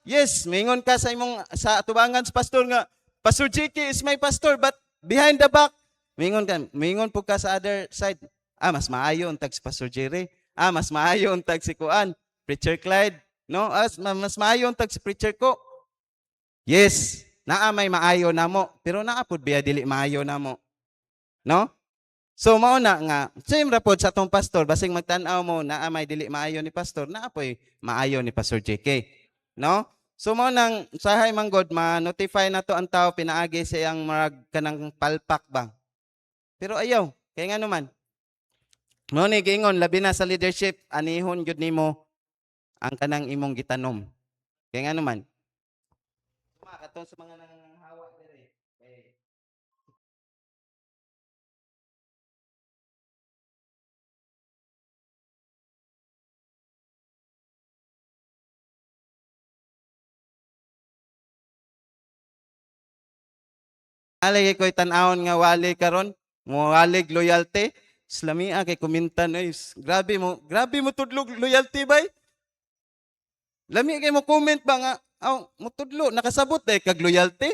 yes, mingon ka sa imong sa atubangan sa pastor nga Pastor JK is my pastor, but behind the back mingon po ka sa other side. Mas maayo untag si Pastor Jerry. Mas maayo untag si Kuan, Preacher Clyde. No? Mas maayo untag si preacher ko. Yes, naa may maayo namo, pero naa pud biya dili maayo namo. No? So mao na nga, same ra pod sa atong pastor, basing magtan-aw mo naa may dili maayo ni pastor, naa poy maayo ni Pastor JK. No? So mao nang sahay manggod ma-notify nato ang tao pinaagi sa iyang marag kanang palpak ba. Pero ayaw, kay ngano man. Mao ni giingon labi na sa leadership, anihon gyud nimo ang kanang imong gitanom. Kay ngano man. Katon sa mga nanghawa diri. Alay ko'y tan-awon nga wali karon, mo walig loyalty. Islamia kay kumintan ay grabe mo tudlog loyalty bay. Lami kay mo comment ba nga mo tudlo nakasabot day kag loyalty.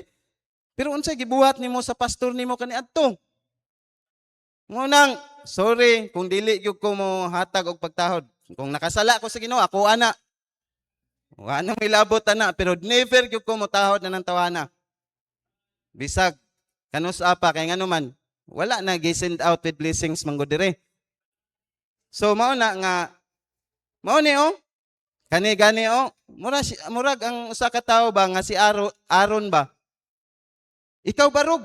Pero unsay gibuhat nimo sa pastor nimo kaniadto? Mo nang sorry kung dili gyud ko mo hatag og pagtahod. Kung nakasala ko sa Ginoo ako ana. Wa na may labot ana pero never gyud ko mo tahod na ng tawana. Bisag kanus apa kay ngano man Wala na gi-send out with blessings manggo dire. So mao na nga mao ni kani gani murag ang usa ka tawo ba nga si Aaron ba? Ikaw barog.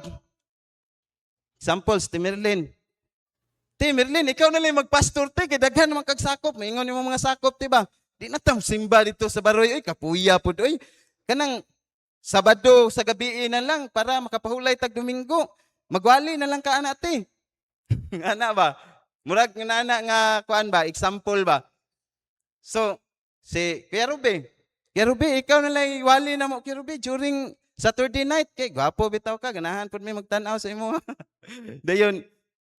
Example, si Merlin. Merlin, ikaw na lang magpastor kay daghan man kag sakop, maingon nimo mga sakop, ba? Di na tam simba dito sa baroy, oy kapuya pud oy. Kanang Sabado sa gabi na lang para makapahulay tag Domingo. Magwali na lang ka ana ti. Ana ba? Murag nga ana nga kuan ba, example ba. So si Kuya Ruby, ikaw na lang wali na mo Kuya Ruby during Saturday night kay gwapo bitaw ka, ganahan pud mi magtan-aw sa imo. Dayon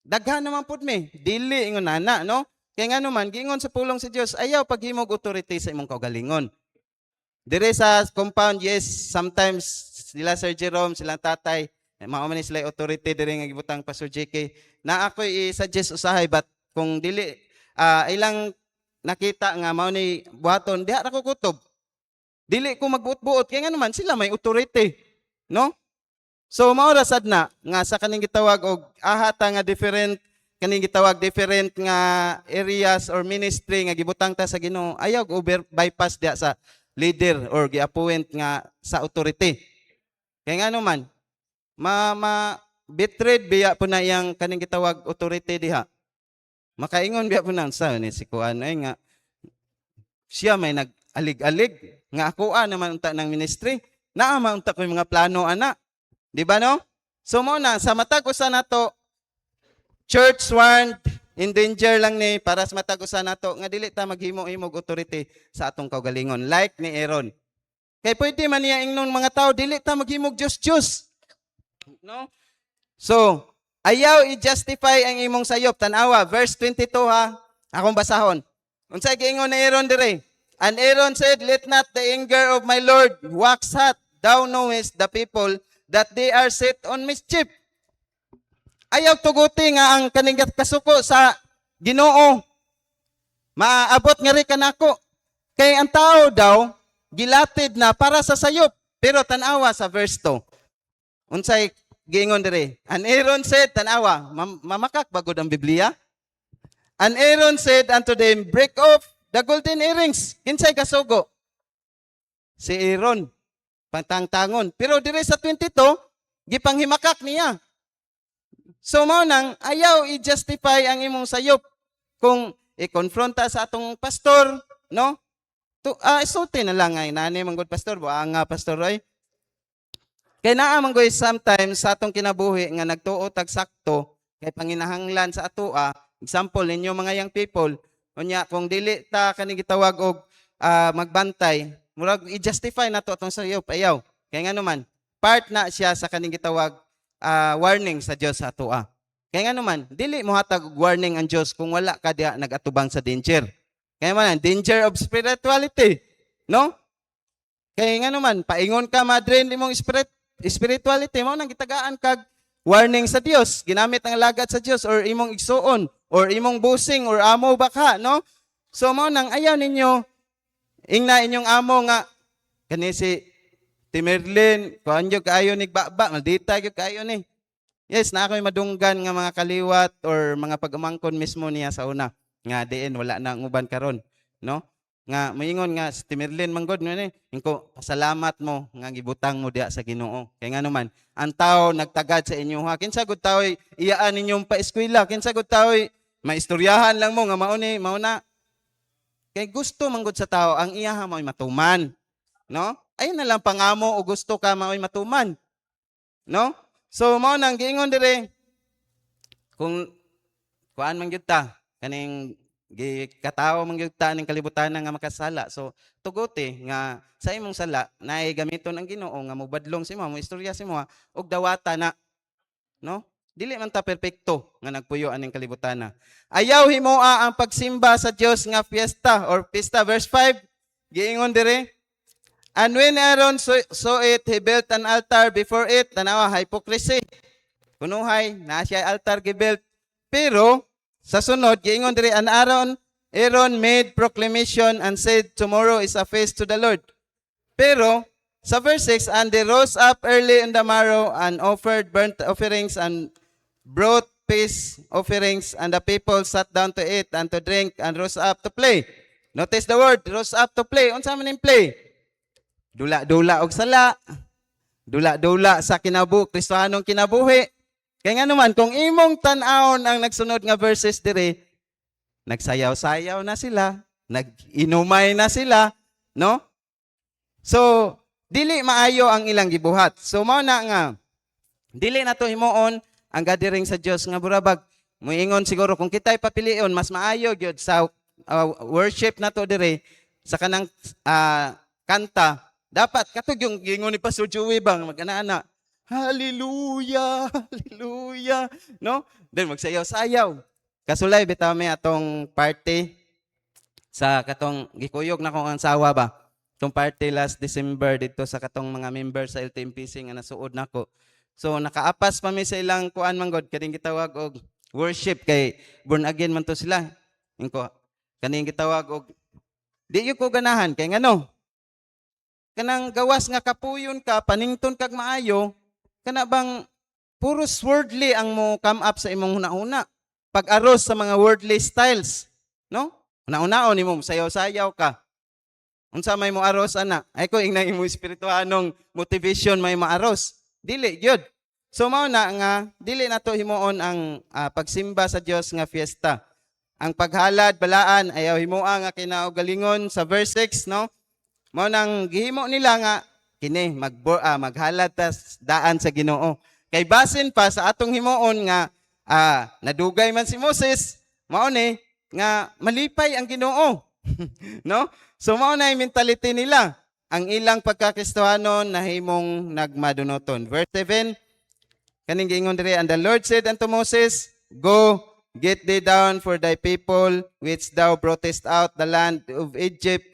daghan naman pud mi, dili ingon ana no? Kay ngano man giingon sa pulong sa Dios, ayaw paghimog authority sa imong kaugalingon. Dire sa compound, yes, sometimes sila Sir Jerome, silang tatay, mao man sila authority dire nga gibutang Pastor JK. Na ako i-suggest usahay but kung dili ilang nakita nga mao ni buhaton, diha ra ko kutob. Dili ko magbuot-buot kay nga naman sila may authority, no? So mao ra sad na nga sa kaning gitawag og ahata nga different kaning gitawag different nga areas or ministry nga gibutang ta sa Ginoo. Ayaw over bypass diha sa leader or gi-appoint nga sa authority. Kaya nga naman, betrayed biya po na iyang kaning gitawag authority diha. Makaingon biya po na sa ni si Kuan ay nga siya may nag-alig-alig nga ako naman unta ng ministry. Naa man unta ko yung mga plano ana. Di ba no? So mo na sa matag usa nato church warned in danger lang ni para sa matag usa nato nga dili ta maghimo-himog authority sa atong kaugalingon like ni Aaron. Kay pwede man niya ingnon mga tao dili ta maghimog Diyos. No? So, ayaw i-justify ang imong sayop. Tanawa verse 22 ha. Akong basahon. Unsay giingon ni Aaron dire? And Aaron said, "Let not the anger of my Lord wax hot. Thou knowest the people that they are set on mischief." Ayaw tuguti nga ang kaning kasuko sa Ginoo. Maabot nga ri kanako. Kay ang tao daw gilatid na para sa sayop. Pero tanawa sa verse 2. Unsay giingon dire? And Aaron said, tanawa, mamakak bagod ang Biblia. And Aaron said unto them, "Break off the golden earrings." Kinsay kasugo? Si Aaron. Pantangtangon. Pero dire sa 22, gipanghimakak niya. So mao nang ayaw i-justify ang imong sayop kung i-konfronta sa atong pastor, no? Isulti na lang ay nani manggod pastor, nga pastor ay. Kay naa man goy sometimes sa atong kinabuhi nga nagtuo tag sakto kay panginahanglan sa atoa. Example ninyo mga young people, unya kung dili ta kani gitawag og magbantay, murag i-justify nato atong sayop ayaw. Kay nga naman part na siya sa kaning gitawag warning sa Dios sa atoa. Kaya nga naman, dili mo hatag warning ang Dios kung wala ka diha nagatubang sa danger. Kaya man, danger of spirituality, no? Kaya nga naman, paingon ka ma-drain imong spirituality mo nang gitagaan kag warning sa Dios, ginamit ang lagat sa Dios or imong igsuon or imong busing or amo baka, no? So mo nang ayaw ninyo ingna inyong amo nga kani si Merlin, kuan gyud kaayo ni baba, maldita gyud kaayo ni. Yes, na ako'y madunggan nga mga kaliwat or mga pag-umangkon mismo niya sa una. Nga diin wala na ang uban karon, no? Nga moingon nga si Merlin manggod ni, ingko pasalamat mo nga gibutang mo diha sa Ginoo. Kay nga naman, ang tao nagtagad sa inyo ha. Kinsa gud tawo iyaan ninyong paeskwela, kinsa gud tawo maistoryahan lang mo nga mao na. Kay gusto manggod sa tao ang iyaha mao'y matuman, no? Ayun na lang pangamo o gusto ka mao'y matuman. No? So, mao nang giingon dire, kung kuan man gyud ta, kaning gikatawo man gyud ta ning kalibutan nga makasala. So, tuguti nga sa imong sala naay gamiton ang Ginoo nga mobadlong si mo, mo istorya si mo og dawata na. No? Dili man ta perpekto nga nagpuyo aning kalibutan na. Ayaw himoa ang pagsimba sa Dios nga fiesta or pista verse 5. Giingon dire, and when Aaron saw it, he built an altar before it. Tanawa, hypocrisy. Kunuhay, na siya altar gibuilt. Pero, sa sunod, giingon diri, and Aaron made proclamation and said, "Tomorrow is a feast to the Lord." Pero, sa verse 6, and they rose up early in the morrow and offered burnt offerings and brought peace offerings, and the people sat down to eat and to drink and rose up to play. Notice the word, rose up to play. Unsa man ning play? Dula-dula og sala. Dula-dula sa Kristohanong kinabuhi. Kaya nga naman, kung imong tan-awon ang nagsunod nga verses dire, nagsayaw-sayaw na sila, nag-inumay na sila, no? So, dili maayo ang ilang gibuhat. So, mao na nga, dili na to himuon ang gathering sa Dios nga burabag. Muingon siguro kung kita'y papilion, mas maayo gyud sa worship na to dire, sa kanang kanta, dapat katog yung gingon ni Pastor Joey bang mag-ana-ana. Hallelujah, hallelujah, no? Then magsayaw-sayaw. Kasulay bitaw may atong party sa katong gikuyog na kong ansawa ba. Tong party last December dito sa katong mga member sa LTMPC nga nasuod nako. So nakaapas pa mi sa ilang kuan man god kaning gitawag og worship kay born again man to sila. Ingko kaning gitawag og di yo ko ganahan kay ngano? Kanang gawas nga kapuyon ka, panington kag maayo, kana bang puros worldly ang mo come up sa imong hunahuna. Pag-aros sa mga worldly styles, no? Una-unaon nimo sayaw-sayaw ka. Unsa may mo aros ana? Ay ko ingna imo espirituhanong motivation may maaros. Dili gyud. So mao na nga dili nato himuon ang pagsimba sa Dios nga fiesta. Ang paghalad balaan ayaw himuang nga kinaugalingon sa verse 6, no? Mao nang gihimo nila nga kini maghalad tas daan sa Ginoo. Kay basin pa sa atong himuon nga nadugay man si Moses, mao ni nga malipay ang Ginoo. No? So mao na yung mentality nila. Ang ilang pagkakristohanon nahimong nagmadunoton. Verse 7, kaning giingon diri, and the Lord said unto Moses, Go, get thee down, for thy people which thou broughtest out the land of Egypt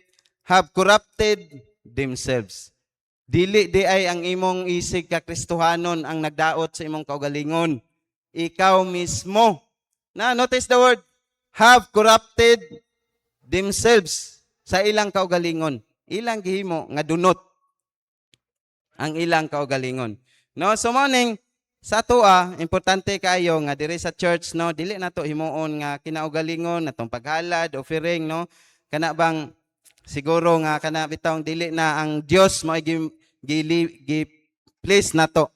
have corrupted themselves. Dili di ay ang imong isig ka Kristohanon ang nagdaot sa imong kaugalingon. Ikaw mismo. Na notice the word, have corrupted themselves sa ilang kaugalingon. Ilang gihimo nga dunot ang ilang kaugalingon. No, so morning sa atoa, importante kayo nga diri sa church, no, dili nato himuon nga kinaugalingon natong paghalad, offering, no. Kana bang siguro nga kana bitawng dili na ang Dios mo please nato.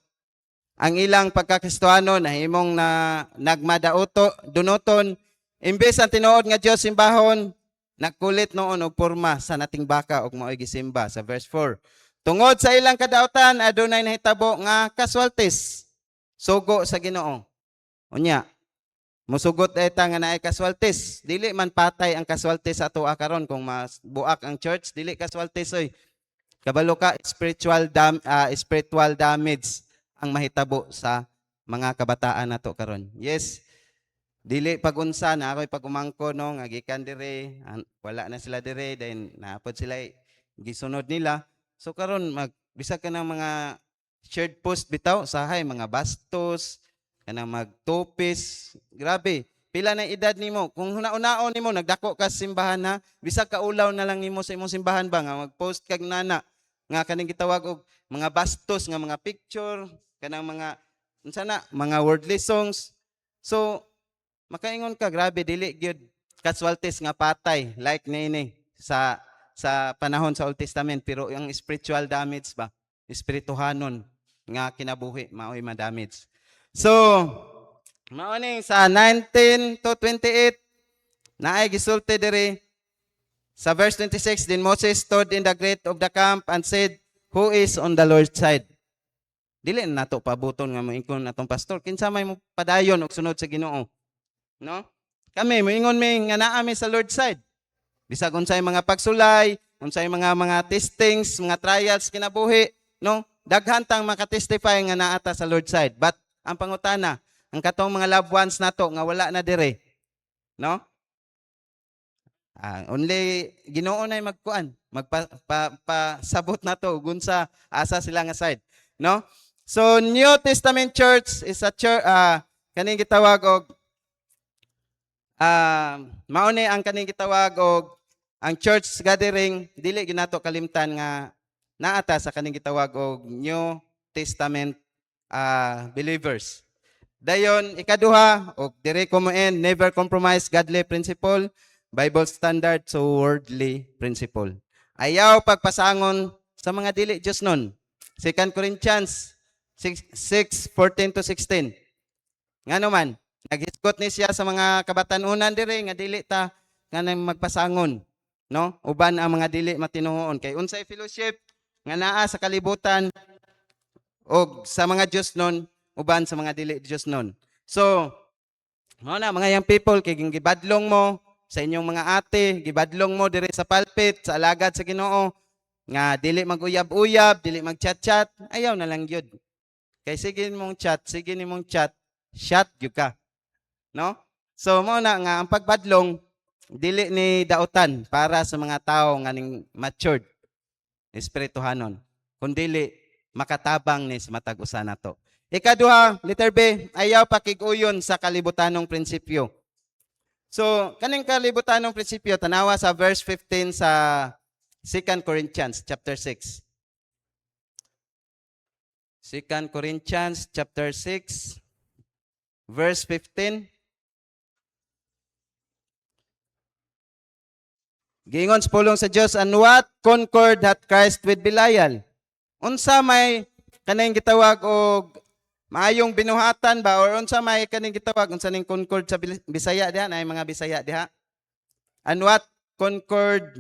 Ang ilang pagkakristohano na himong na nagmadauto dunoton imbes ang tinuod nga Dios simbahon, nagkulit noon og porma sa nating baka og mao'y gisimba sa verse 4. Tungod sa ilang kadautan adunay nahitabo nga kaswaltis sugo sa Ginoo. Unya, musugot eta nga naay kaswaltis. Dili man patay ang kaswaltis sa atoa karon kung mas buak ang church, dili kaswaltis oy. Kabalo ka spiritual damage ang mahitabo sa mga kabataan nato karon. Yes. Dili pag-unsa na ako'y pag-umangko no nga gikan dire, wala na sila dire then naapod sila gisunod nila. So karon bisag ka ng mga shared post bitaw sahay mga bastos kanang magtopis. Grabe, pila na edad nimo? Kung hunaon nimo nagdako ka sa simbahan ha, bisag ka ulaw na lang nimo sa imong simbahan ba nga mag-post kag nana nga kaning gitawag og mga bastos nga mga picture kanang mga unsa na mga worldly songs. So makaingon ka, grabe, dili gyud kaswaltis nga patay like nini sa panahon sa Old Testament, pero yung spiritual damage ba, espirituhanon nga kinabuhi mao'y ma-damage. So mao ning sa 19 to 28 naay gisulti diri sa verse 26, then Moses stood in the gate of the camp and said, Who is on the Lord's side? Dili na nato pabuton nga moingkon atong pastor, kinsa may mo padayon og sunod sa Ginoo. No? Kami moingon mi nga naa mi sa Lord's side. Bisag unsay mga pagsulay, unsay mga testings, mga trials kinabuhi, no? Daghan tang maka-testify nga naa ta sa Lord's side. But ang pangutana, ang katong mga loved ones nato nga wala na dire, no? Only Ginoo na magkuan, magpasabot na to unsa asa sila nga side, no? So New Testament church is a church kaning gitawag og mao ni ang kaning gitawag og ang church gathering, dili ginato kalimtan nga naata sa kaning gitawag og New Testament believers. Dayon ikaduha og dire ko mo end, never compromise godly principle, Bible standard so worldly principle. Ayaw pagpasangon sa mga dili Dios nun. 2 Corinthians 6:14 to 16. Ngano man, naghisgot ni siya sa mga kabatanunan dire nga dili ta nga magpasangon, no? Uban ang mga dili matinuon kay unsay fellowship nga naa sa kalibutan o sa mga Diyos nun, uban sa mga dili Diyos nun. So, mao na mga young people, kay gibadlong mo sa inyong mga ate, gibadlong mo dire sa pulpit, sa alagad sa Ginoo, nga dili mag-uyab-uyab, dili mag-chat-chat, ayaw na lang yun. Kay sige nimong chat, sige nimong chat, shot yun ka. No? So, mao na nga, ang pagbadlong, dili ni dautan para sa mga tao nga ning matured, espirituhanon. Kundili, makatabang ni sa matag usa nato. Ikaduha, letter B, ayaw pakiguyon sa kalibutanong prinsipyo. So, kaning kalibutanong prinsipyo tanawa sa verse 15 sa 2 Corinthians chapter 6. 2 Corinthians chapter 6 verse 15. Giingon sa pulong sa Dios, and what concord hath Christ with Belial? Unsa may kaning gitawag og maayong binuhatan ba or unsa may kaning gitawag unsa ning concord sa Bisaya diha na mga Bisaya diha? And what concord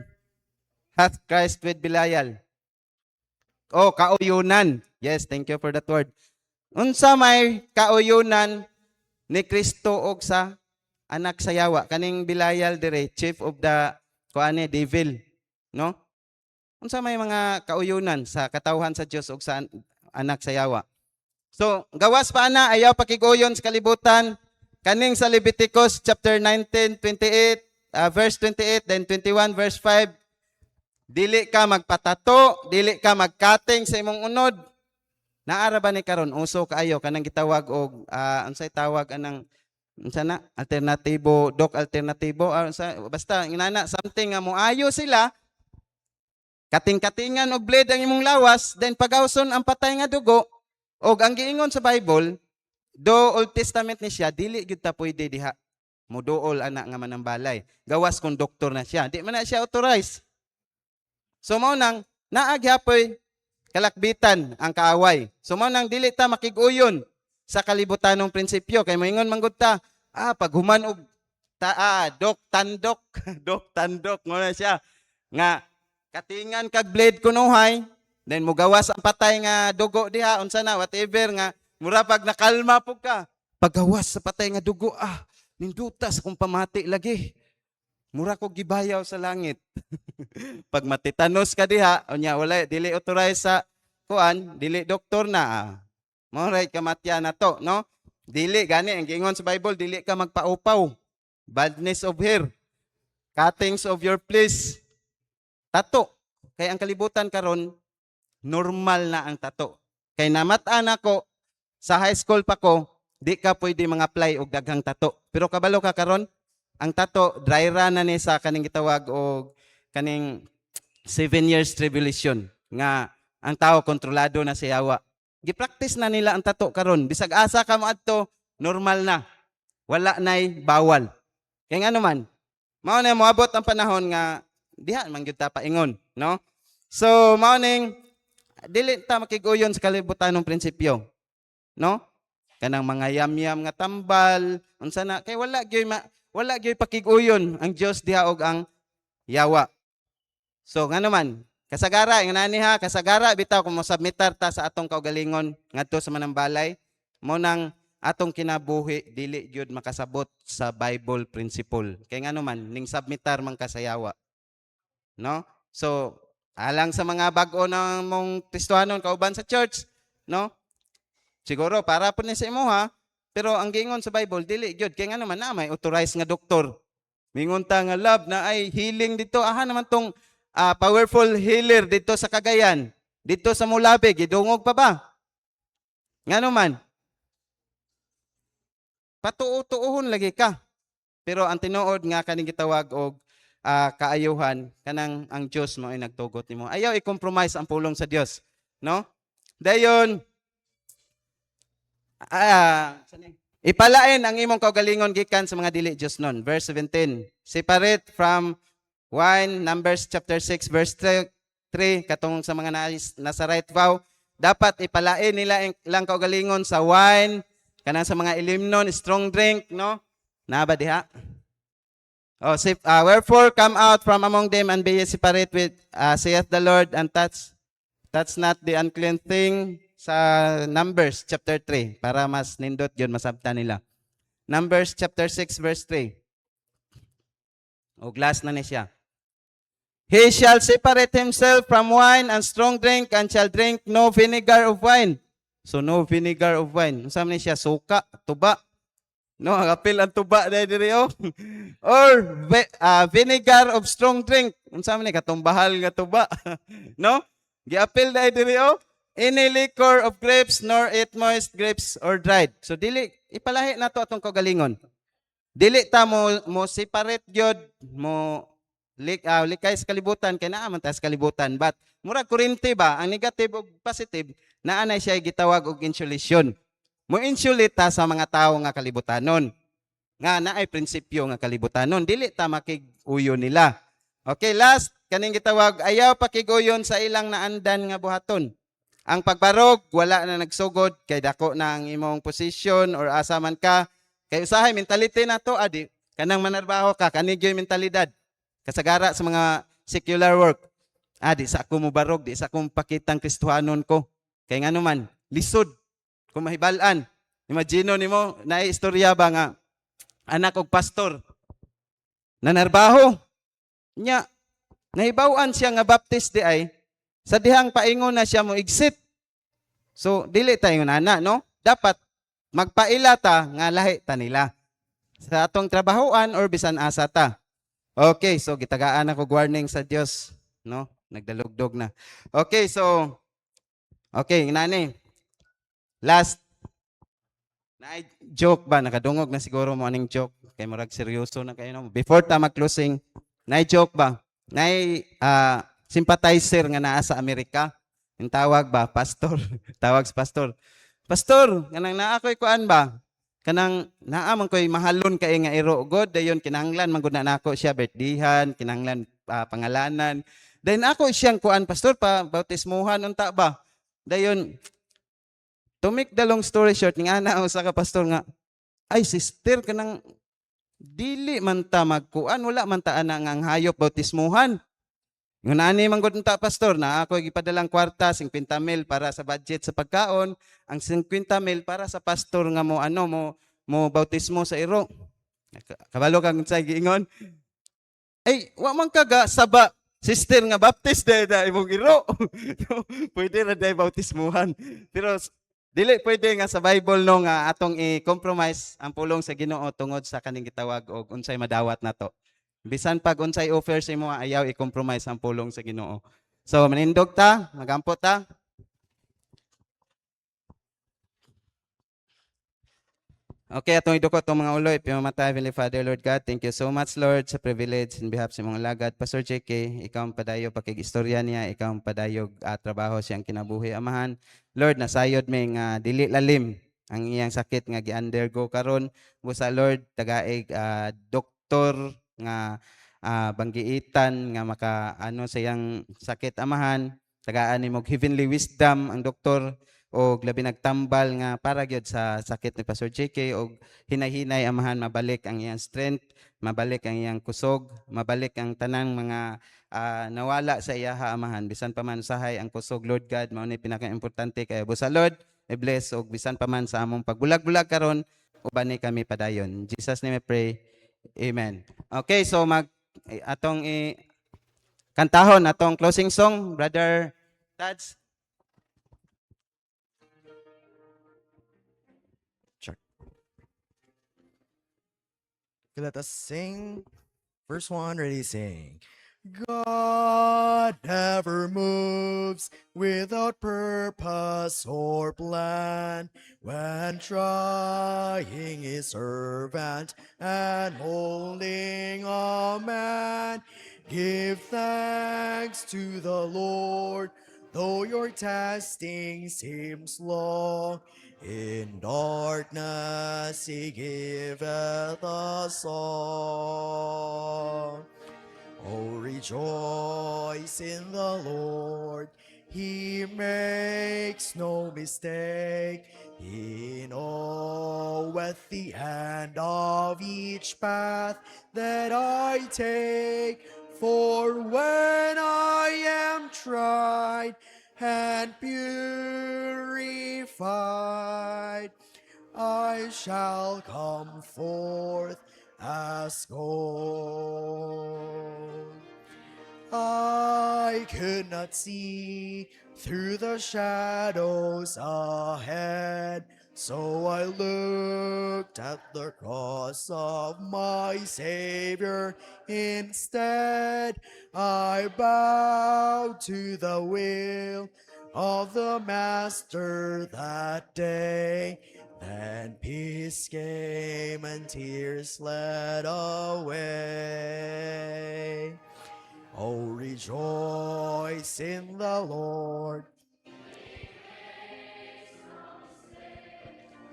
hath Christ with Belial? Oh, kauyunan. Yes, thank you for that word. Unsa may kauyunan ni Kristo og sa anak sa yawa kaning Belial dire, chief of the kuane devil, no? Unsa may mga kauyunan sa katawhan sa Dios ug sa anak sa yawa. So, gawas pa ana ayaw pakiguyon sa kalibutan kaning sa Leviticus chapter 19:28 verse 28 then 21 verse 5. Dili ka magpatato, dili ka magkating sa imong unod. Naara ba ni karon uso kaayo kanang gitawag og unsay tawag anang unsa na alternatibo, dok alternatibo basta inana something nga moayo sila kating-katingan og blade ang imong lawas then pagawson ang patay nga dugo og ang giingon sa Bible do Old Testament ni siya dili gyud ta pwede diha muduol ana nga manambalay gawas kung doktor na siya di man na siya authorized. So mao nang naa gyapoy kalakbitan ang kaaway. So mao nang dili ta makig-uyon sa kalibutanong prinsipyo kay moingon manggod ta pag human og dok tandok dok tandok mo na siya nga katingan kag blade kunuhay then mugawas ang patay nga dugo diha unsa na whatever nga mura pag nakalma pug ka paggawas sa patay nga dugo nindutas kung pamati lagi mura ko gibayaw sa langit. Pag matitanos ka diha unya wala dili authorized sa kuan dili doktor na mo right kamatyan na to, no? Dili gani ang giingon sa Bible, dili ka magpaupaw. Baldness of hair, cuttings of your fleece, tato. Kay ang kalibutan karon normal na ang tato. Kay namatan ako sa high school pa ko, di ka pwede mga-apply og daghang tato. Pero kabalo ka karon, ang tato dry run na ni sa kaning gitawag og kaning 7 years tribulation nga ang tao kontrolado na sa yawa. Gipractice na nila ang tato karon. Bisag asa ka moadto, normal na. Wala nay bawal. Kaya nga naman, mao na moabot ang panahon nga diha man gyud ta paingon, no? So mao ning dili ta makiguyon sa kalibutanong prinsipyo, no? Kanang mga yam-yam nga tambal, unsa na kay wala gyud pakiguyon ang Dios diha og ang yawa. So nga naman, kasagara, yung nani ha, kasagara, bitaw kung masubmitar ta sa atong kaugalingon ngadto sa manambalay, mo nang atong kinabuhi, dili yun makasabot sa Bible principle. Kaya nga naman, ning submitar mang kasayawa. No? So, alang sa mga bago na mong Kristohanon kauban sa church, no? Siguro, para po ni sa imo ha, pero ang giingon sa Bible, dili yun. Kaya nga naman na, may authorized nga doktor. Mingon ta nga love na ay healing dito. Naman tong powerful healer dito sa Cagayan, dito sa Mulabe, gidungog pa ba? Nga naman, patuo-tuohon lagi ka. Pero ang tinuod nga kaning gitawag og kaayuhan, kanang ang Dios mo ay nagtugot nimo. Ayaw i-compromise ang pulong sa Dios, no? Dayon Ipalain ang imong kaugalingon gikan sa mga dili Dios nun. Verse 17. Separate from wine, Numbers chapter 6 verse 3 katong sa mga nasa right vow. Dapat ipalain nila lang kaugalingon sa wine, kanang sa mga ilimnon, strong drink, no? Naba diha. Oh, wherefore come out from among them and be ye separate with, saith the Lord, and touch not the unclean thing sa Numbers chapter 3 para mas nindot yun, masabtan nila. Numbers chapter 6 verse 3. O glass na ni siya. He shall separate himself from wine and strong drink and shall drink no vinegar of wine. So no vinegar of wine. Unsa man ni siya? Suka, tuba. No, apil ang tuba dahil diri oh. Or vinegar of strong drink. Unsa man ni katong bahal nga tuba. No? Giapil dahil diri oh. Any liquor of grapes nor eat moist grapes or dried. So dili ipalahi nato atong kagalingon. Dili ta mo separate gyud mo likay sa kalibutan kay naa man ta sa kalibutan, but murag kurente ba ang negative ug positive naa na siya gitawag og insulation. Mo insulate ta sa mga tawo nga kalibutanon. Nga naay prinsipyo nga kalibutanon, dili ta makig-uyo nila. Okay, last kaning gitawag ayaw pakiguyon sa ilang naandan nga buhaton. Ang pagbarog wala na nagsugod kay dako na ang imong position or asa man ka. Kay usahay mentality na to adi kanang manarbaho ka kanigyoy mentalidad. Kasagara sa mga secular work. Di sa ako mo barog, di sa ako pakitang Kristohanon ko. Kay ngano man lisod kung mahibalan. Imagino nimo naay istorya ba nga anak og pastor nanarbaho nya nahibaw-an siya nga baptist di ay sa dihang paingon na siya mo exit. So dili tayo nana no? Dapat magpaila ta nga lahi ta nila sa atong trabahoan or bisan asa ta. Okay, so gitagaan ako warning sa Dios, no? Nagdalugdog na. Okay, so okay, nani. Last na joke ba nakadungog na siguro mo aning joke kay murag seryoso na kayo no. Before ta mag-closing, na joke ba? Nay sympathizer nga naa sa Amerika. Yung tawag ba, pastor. Tawag sa pastor. Pastor, kanang naa ko'y kuan ba? Kanang naa man ko'y mahalon kay nga iro god dayon kinahanglan man gud na nako siya birthdayhan, kinahanglan pangalanan. Dayon ako siyang kuan pastor pa bautismuhan unta ba? Dayon to make the long story short, nga na usa ka pastor nga ay sister kanang dili man ta magkuan, wala man ta ana nga hayop bautismuhan. Ngun ani man gud ta pastor na ako gipadalang kwarta 50,000 para sa budget sa pagkaon, ang 50,000 para sa pastor nga mo mo bautismo sa iro. Kabalo kang sa giingon. Ay, wa man kaga saba sister nga baptist da imong iro. Pwede ra day bautismuhan. Pero dili pwede nga sa Bible no nga atong i-compromise ang pulong sa Ginoo tungod sa kaning gitawag og unsay madawat nato. Bisan pag unsay offer sa imo ayaw i-compromise ang pulong sa Ginoo. So manindog ta, magampot ta. Okay, atong idukot tong mga uloy. Pimamatay, Heavenly Father, Lord God, thank you so much, Lord, sa privilege in behalf sa mga lagad. Pastor JK, ikaw ang padayo pakig-istorya niya, ikaw ang padayog trabaho siyang kinabuhi, Amahan. Lord, nasayod may nga dili lalim ang iyang sakit nga gi-undergo karon. Busa, Lord, tagaig doktor nga banggiitan nga maka sa iyang sakit, Amahan. Tagaan ni mog heavenly wisdom ang doktor o labi nagtambal nga para gyud sa sakit ni Pastor JK og hinay-hinay Amahan mabalik ang iyang strength, mabalik ang iyang kusog, mabalik ang tanang mga nawala sa iyaha Amahan. Bisan pa man usahay ang kusog, Lord God, mao ni pinaka-importante kay busa Lord, i-bless og bisan pa man sa among pagbulag-bulag karon uban ni kami padayon. In Jesus name I pray. Amen. Okay, so atong kantahon atong closing song, Brother Tads. Let us sing. Verse 1, ready, sing. God never moves without purpose or plan. When trying his servant and molding a man, give thanks to the Lord, though your testing seems long. In darkness he giveth a song. Oh, rejoice in the Lord. He makes no mistake. He knoweth the end of each path that I take. For when I am tried and purified, I shall come forth as gold. I could not see through the shadows ahead, so I looked at the cross of my Savior instead. I bowed to the will of the Master that day. Then peace came and tears fled away. Oh, rejoice in the Lord.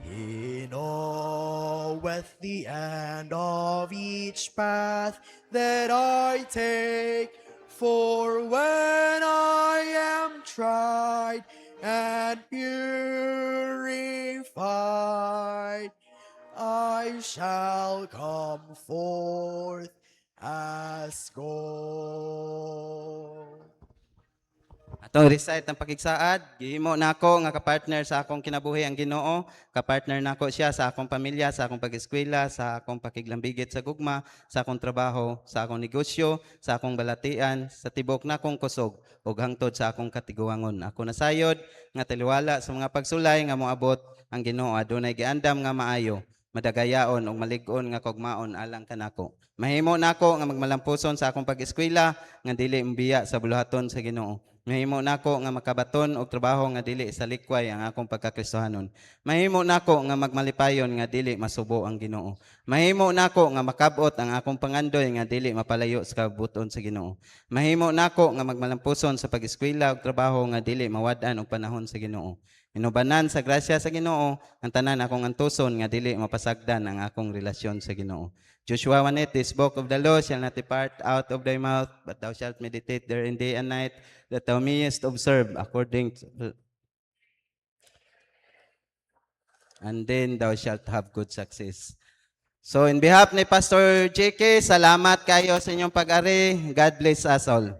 He knoweth the end of each path that I take. For when I am tried and purified, I shall come forth as gold. Atong recite ang pakigsaad, gihimo nako nga kapartner sa akong kinabuhi ang Ginoo, kapartner nako siya sa akong pamilya, sa akong pag-eskwela, sa akong pakiglambigit sa gugma, sa akong trabaho, sa akong negosyo, sa akong balatian, sa tibok nakong kusog ug hangtod sa akong katiguangon. Ako nasayod nga taliwala sa mga pagsulay nga moabot ang Ginoo adunay giandam nga maayo, madagayaon ug malig-on nga kugmaon alang kanako. Mahimo nako nga magmalampuson sa akong pag-eskwela nga dili mbiya sa buluhaton sa Ginoo. Mahimo nako nga makabaton og trabaho nga dili sa likway ang akong pagkakristohanon. Mahimo nako nga magmalipayon nga dili masubo ang Ginoo. Mahimo nako nga makabot ang akong pangandoy nga dili mapalayo sa kabuton sa Ginoo. Mahimo nako nga magmalampuson sa pag-eskwela ug trabaho nga dili mawad-an og panahon sa Ginoo. Inubanan sa grasya sa Ginoo ang tanan akong antuson nga dili mapasagdan ang akong relasyon sa Ginoo. Joshua 1:8, this book of the law shall not depart out of thy mouth, but thou shalt meditate therein day and night, that thou mayest observe according to, and then thou shalt have good success. So in behalf ni Pastor JK, salamat kayo sa inyong pag-ari. God bless us all.